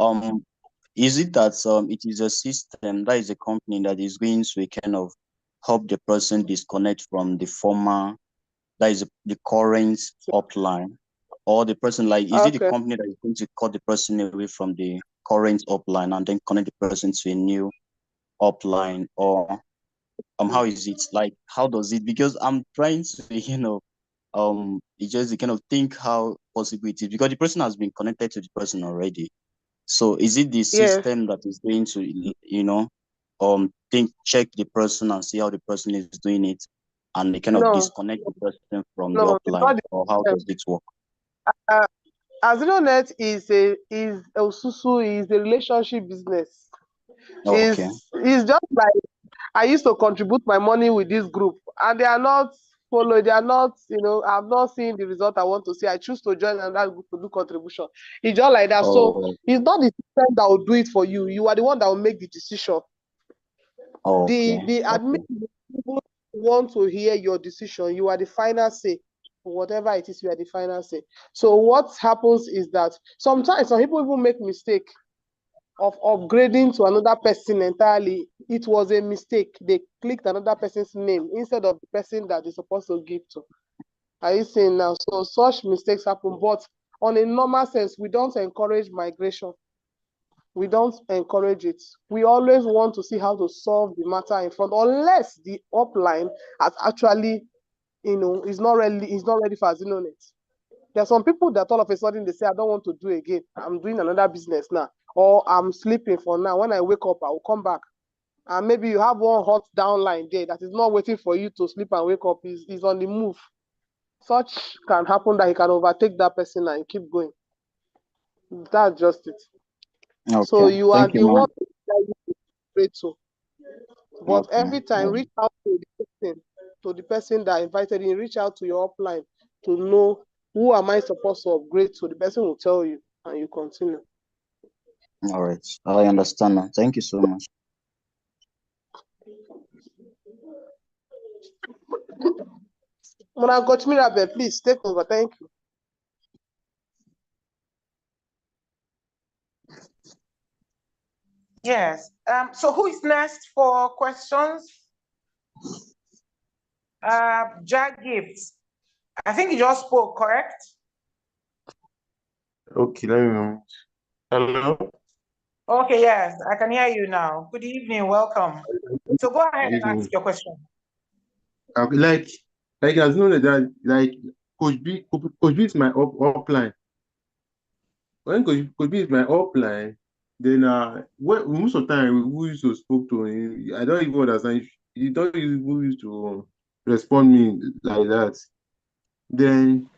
Is it that it is a system, that is a company that is going to kind of help the person disconnect from the former, that is the current upline, or the person, like, is it the company that is going to cut the person away from the current upline and then connect the person to a new upline, or how is it, like, how does it, because I'm trying to it's just to kind of think how possible it is, because the person has been connected to the person already. So is it the system that is going to check the person and see how the person is doing it, and they kind of disconnect the person from the upline, or how does it work? AZINONET is a relationship business. Okay. It's just like I used to contribute my money with this group, and they are not following. They are not, I'm not seeing the result I want to see. I choose to join another group to do contribution. It's just like that. So it's not the system that will do it for you. You are the one that will make the decision. The admin people want to hear your decision. You are the final say. Whatever it is, you are the final say. So what happens is that sometimes some people even make mistake of upgrading to another person entirely. It was a mistake. They clicked another person's name instead of the person that they're supposed to give to. Are you seeing now? So such mistakes happen, but on a normal sense, we don't encourage migration. We don't encourage it. We always want to see how to solve the matter in front, unless the upline has actually, is not ready for AZINONET. There are some people that all of a sudden they say, I don't want to do again. I'm doing another business now. or I'm sleeping for now. When I wake up, I will come back. And maybe you have one hot downline there that is not waiting for you to sleep and wake up, is on the move. Such can happen that he can overtake that person and keep going. That's just it. Okay. So you are Thank you, the ma'am. one that you pray to. But Okay. every time, reach out to the person that invited you, reach out to your upline to know who am I supposed to upgrade to. The person will tell you, and you continue. All right. I understand now. Thank you so much. When I got Mirabel, please take over. Thank you. Yes. So who is next for questions? Jack Gibbs. I think you just spoke, correct? Okay, let me know. Hello? Okay, yes, I can hear you now. Good evening, welcome. So go ahead and ask your question. Like as known that like Coach B is my upline. When Coach B is my upline, then most of the time who used to spoke to him, I don't even understand. He don't even used to respond me like that. Then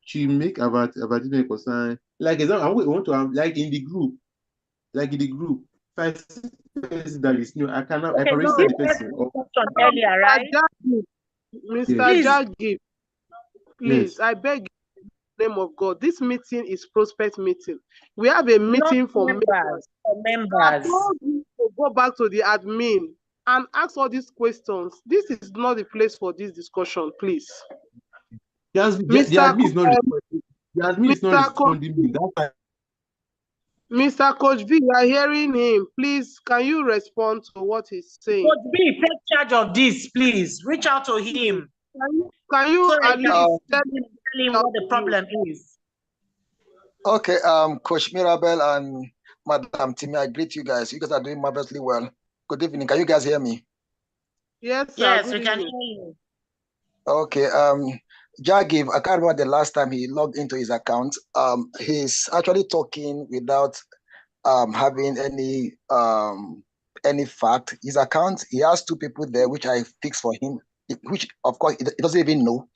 she make advertisement concern like example. I want to have like in the group, if I see person that is new, I can register the person. Earlier, right? Mr. Jaggi, please, Yes. I beg you, in the name of God, this meeting is prospect meeting. We have a meeting for members. I told you to go back to the admin and ask all these questions. This is not the place for this discussion, please. The admin is not responding me. Mr. Coach V, you are hearing him. Please, can you respond to what he's saying? Coach B, take charge of this, please. Reach out to him. Can you so at least tell him what the problem is? Okay, Coach Mirabel and Madam Timmy, I greet you guys. You guys are doing marvelously well. Good evening. Can you guys hear me? Yes, sir. Yes, Good we can evening. hear you. Okay, Jagiv, I can't remember the last time he logged into his account. He's actually talking without having any fact. His account, he has two people there, which I fixed for him, which of course he doesn't even know.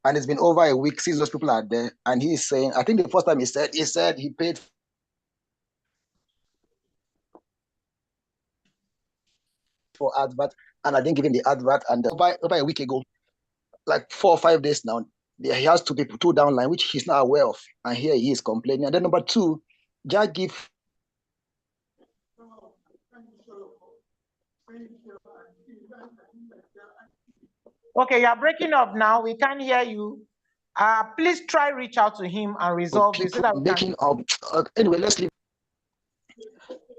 And it's been over a week since those people are there. And he's saying, I think the first time he said he paid for advert, and I didn't give him the advert. And over a week ago, like 4 or 5 days now, he has two people, two downline, which he's not aware of. And here he is complaining. And then number two, Jack give. Okay, you're breaking up now. We can't hear you. Please try reach out to him and resolve this. So that making up. Anyway, let's leave.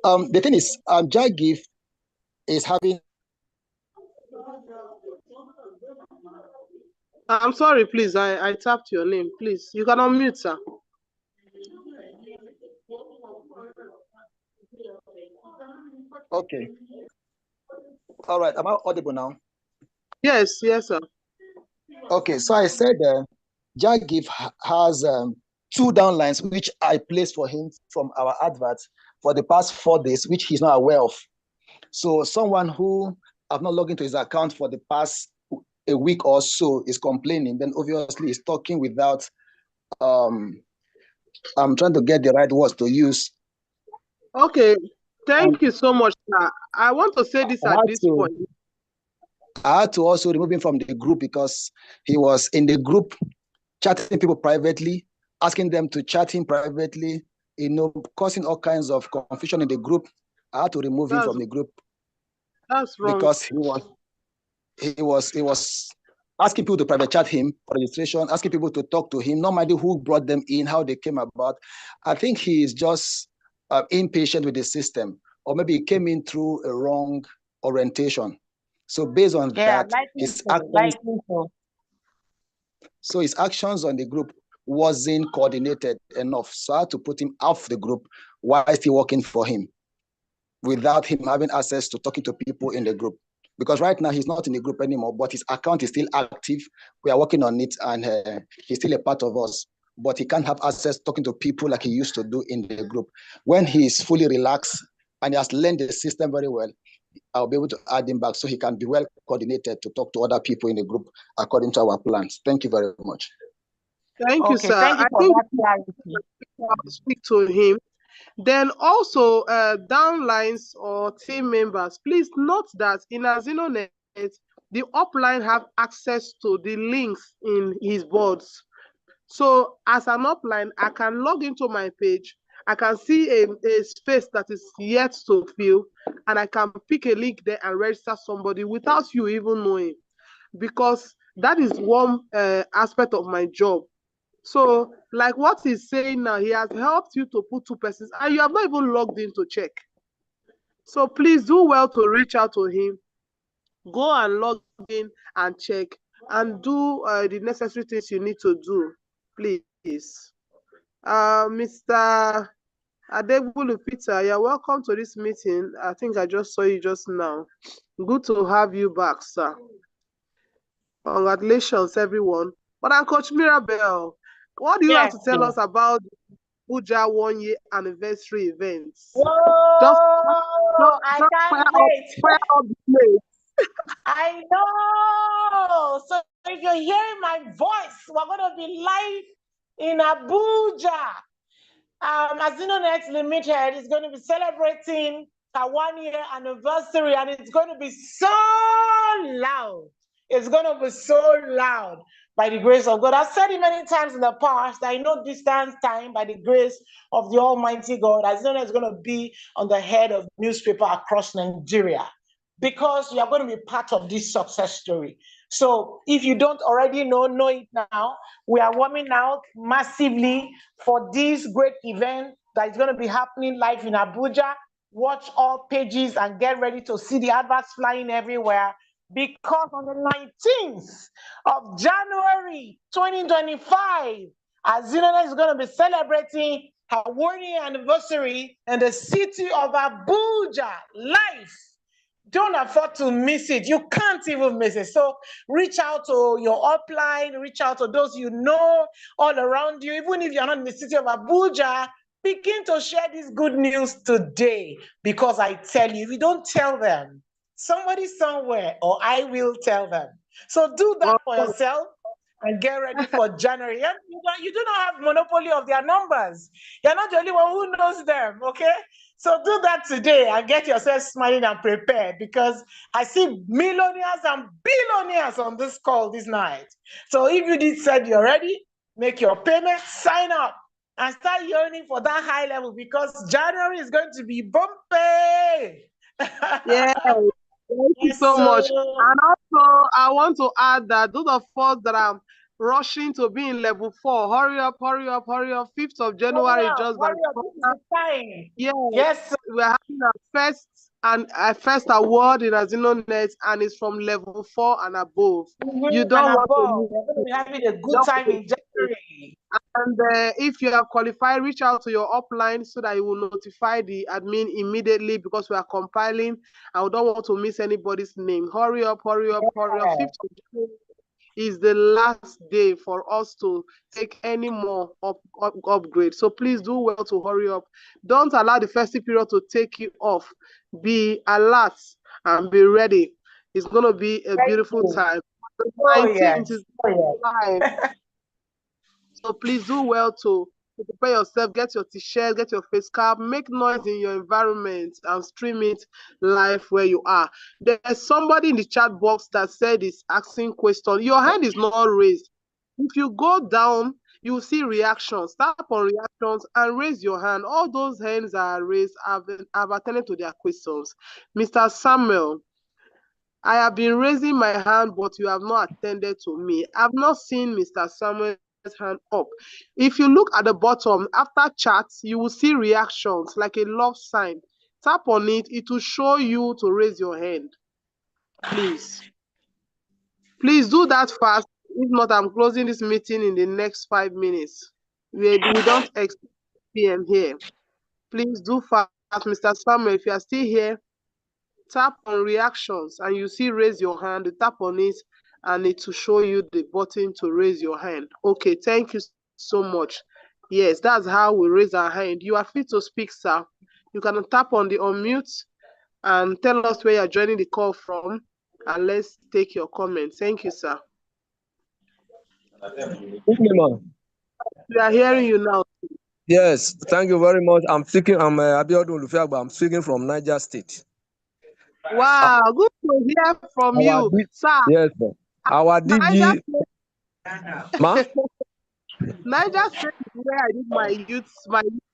The thing is, Jack give is having. I'm sorry, please. I tapped your name. Please, you can unmute, sir. Okay. All right. Am I audible now? Yes, sir. Okay, so I said Jack Give has two downlines which I placed for him from our adverts for the past 4 days, which he's not aware of. So someone who have not logged into his account for the past a week or so is complaining, then obviously he's talking without I'm trying to get the right words to use. Okay, thank you so much, sir. I want to say this at this point. I had to also remove him from the group because he was in the group chatting people privately, asking them to chat him privately, causing all kinds of confusion in the group. I had to remove him from the group. That's wrong. Because he was asking people to private chat him for registration, asking people to talk to him, no matter who brought them in, how they came about. I think he is just impatient with the system, or maybe he came in through a wrong orientation. So based on that, his actions on the group wasn't coordinated enough. So I had to put him off the group while still working for him, without him having access to talking to people in the group. Because right now he's not in the group anymore, but his account is still active. We are working on it, and he's still a part of us. but he can't have access talking to people like he used to do in the group. When he is fully relaxed and he has learned the system very well, I'll be able to add him back so he can be well coordinated to talk to other people in the group according to our plans. Thank you very much. Thank you, sir. Thank you I for think that clarity. I'll speak to him. Then also downlines or team members, please note that in AZINONET, the upline have access to the links in his boards. So as an upline, I can log into my page. I can see a space that is yet to fill, and I can pick a link there and register somebody without you even knowing, because that is one aspect of my job. So like what he's saying now, he has helped you to put 2 persons and you have not even logged in to check. So please do well to reach out to him. Go and log in and check and do the necessary things you need to do, please. Mr. Adebulu Peter, you're welcome to this meeting. I think I just saw you just now. Good to have you back, sir. Congratulations, everyone. But I'm Coach Mirabel. What do you have to tell us about Abuja 1-year anniversary events? Whoa, I can't wait. I know. So if you're hearing my voice, we're going to be live in Abuja. AZINONET Limited is going to be celebrating our 1-year anniversary, and it's going to be so loud. It's going to be so loud by the grace of God. I've said it many times in the past. I know distance time by the grace of the Almighty God. AZINONET is going to be on the head of newspaper across Nigeria, because you are going to be part of this success story. So if you don't already know it now. We are warming out massively for this great event that is going to be happening live in Abuja. Watch all pages and get ready to see the adverts flying everywhere, because on the 19th of January 2025, AZINONET is going to be celebrating her 1-year anniversary in the city of Abuja live. Don't afford to miss it. You can't even miss it. So reach out to your upline, reach out to those you know all around you. Even if you're not in the city of Abuja, begin to share this good news today. Because I tell you, if you don't tell them, somebody somewhere, or I will tell them. So do that for yourself and get ready for January. You do not have monopoly of their numbers. You're not the only one who knows them, okay? So do that today and get yourself smiling and prepared, because I see millionaires and billionaires on this call this night. So if you did said you're ready, make your payment, sign up, and start yearning for that high level, because January is going to be bumpy. Yeah, thank you so much. And also, I want to add that those of us that are rushing to be in level 4, hurry up, hurry up, hurry up. 5th of January, just by time. Yeah, yes, we're having our first award in AZINONET, and it's from level 4 and above. You don't want to We're going to be having a good time in January. And if you have qualified, reach out to your upline so that you will notify the admin immediately, because we are compiling and we don't want to miss anybody's name. Hurry up, hurry up, hurry up. 5th of January is the last day for us to take any more upgrade. So please do well to hurry up. Don't allow the festive period to take you off. Be alert and be ready. It's going to be a beautiful time. The 19th is live. So please do well to prepare yourself, get your t-shirt, get your face cap, make noise in your environment and stream it live where you are. There's somebody in the chat box that said is asking question. Your hand is not raised. If you go down, you will see reactions. Tap on reactions and raise your hand. All those hands are raised. I've attended to their questions. Mr. Samuel, I have been raising my hand, but you have not attended to me. I've not seen Mr. Samuel's hand up. If you look at the bottom, after chats, you will see reactions like a love sign. Tap on it. It will show you to raise your hand. Please. Please do that fast. If not, I'm closing this meeting in the next 5 minutes. We don't expect PM here. Please do fast, Mr. Samuel. If you are still here, tap on reactions and you see raise your hand. You tap on it and it will show you the button to raise your hand. Okay, thank you so much. Yes, that's how we raise our hand. You are free to speak, sir. You can tap on the unmute and tell us where you're joining the call from, and let's take your comment. Thank you, sir. We are hearing you now. Yes, thank you very much. I'm Abiodun Lufeagba. I'm speaking from Niger State. Wow, good to hear from you, sir. Yes, sir. Our DG. Ma? Niger State is where I did my youth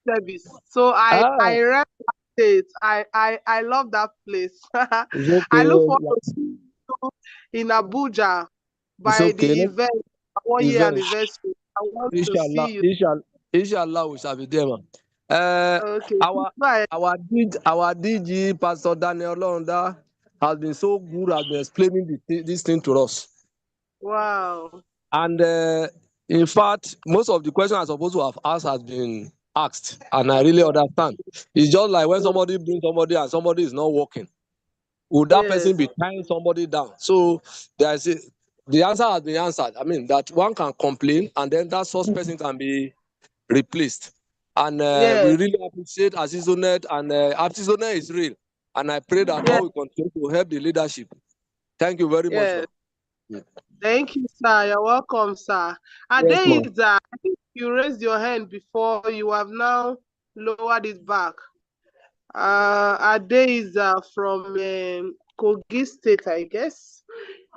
service. So I rep that state. I love that place. Okay. I look forward to seeing you in Abuja by the event, 1 year anniversary. I want to see you. Inshallah, we shall be there. Okay. Our DG, Pastor Daniel Londa, has been so good at explaining this thing to us. Wow. And in fact, most of the questions I'm supposed to have asked has been asked, and I really understand. It's just like when somebody brings somebody and somebody is not working. Would that person be tying somebody down? So the answer has been answered. I mean, that one can complain and then that source person can be replaced. And we really appreciate AZINONET, and AZINONET is real. And I pray that God will continue to help the leadership. Thank you very much. Thank you, sir. You're welcome, sir. Adeiza, I think you raised your hand before. You have now lowered it back. Adeiza from Kogi State, I guess.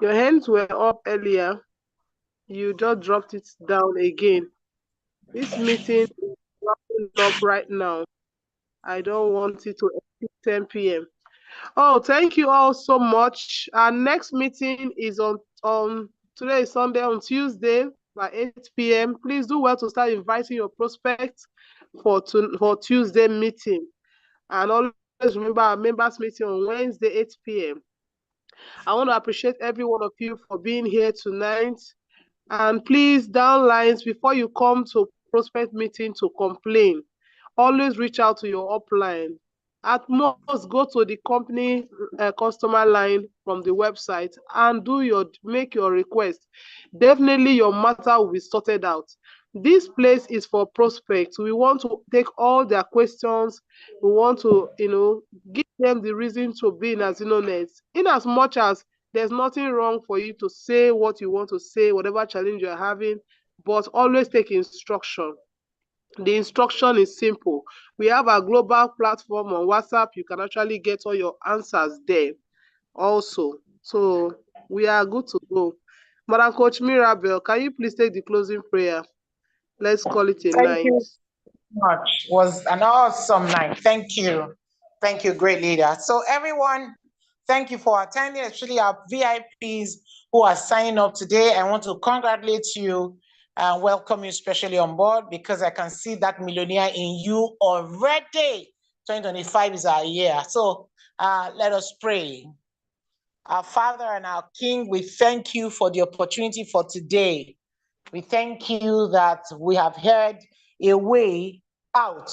Your hands were up earlier. You just dropped it down again. This meeting is wrapping up right now. I don't want it to exceed 10 p.m. Oh, thank you all so much. Our next meeting is on today is Sunday, on Tuesday by 8 p.m. Please do well to start inviting your prospects for Tuesday meeting. And always remember our members meeting on Wednesday, 8 p.m. I want to appreciate every one of you for being here tonight. And please, downlines, before you come to prospect meeting to complain, always reach out to your upline. At most, go to the company customer line from the website and make your request. Definitely your matter will be sorted out. This place is for prospects. We want to take all their questions. We want to, give them the reason to be in AZINONET. In as much as there's nothing wrong for you to say what you want to say, whatever challenge you're having, but always take instruction. The instruction is simple. We have a global platform on WhatsApp. You can actually get all your answers there also. So we are good to go. Madam Coach Mirabel, can you please take the closing prayer? Let's call it a night. Thank you so much. It was an awesome night. Thank you. Thank you, great leader. So everyone, thank you for attending, especially our VIPs who are signing up today. I want to congratulate you and welcome you especially on board, because I can see that millionaire in you already. 2025 is our year. So let us pray. Our Father and our King, we thank you for the opportunity for today. We thank you that we have heard a way out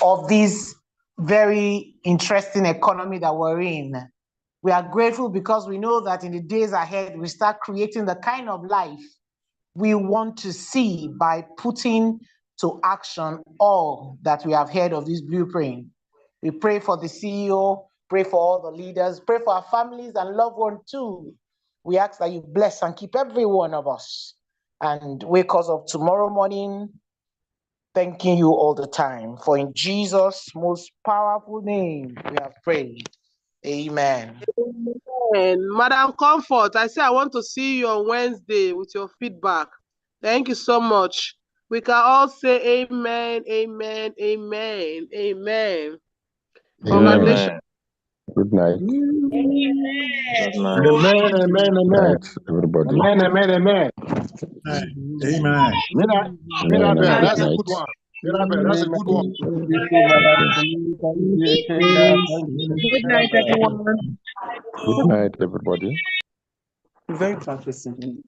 of this very interesting economy that we're in. We are grateful because we know that in the days ahead, we start creating the kind of life we want to see by putting to action all that we have heard of this blueprint. We pray for the CEO, pray for all the leaders, pray for our families and loved ones too. We ask that you bless and keep every one of us and wake us up tomorrow morning thanking you all the time. For in Jesus' most powerful name we have prayed. Amen. Amen. Madam Comfort, I say I want to see you on Wednesday with your feedback. Thank you so much. We can all say amen, amen, amen, amen. Congratulations. Good night. Amen. Amen, amen, Good amen. night, everybody. Amen, amen, amen. Amen. Mirabel, that's a good one. Mirabel, that's a good one. Good night, everyone. Good night, everybody. Very interesting.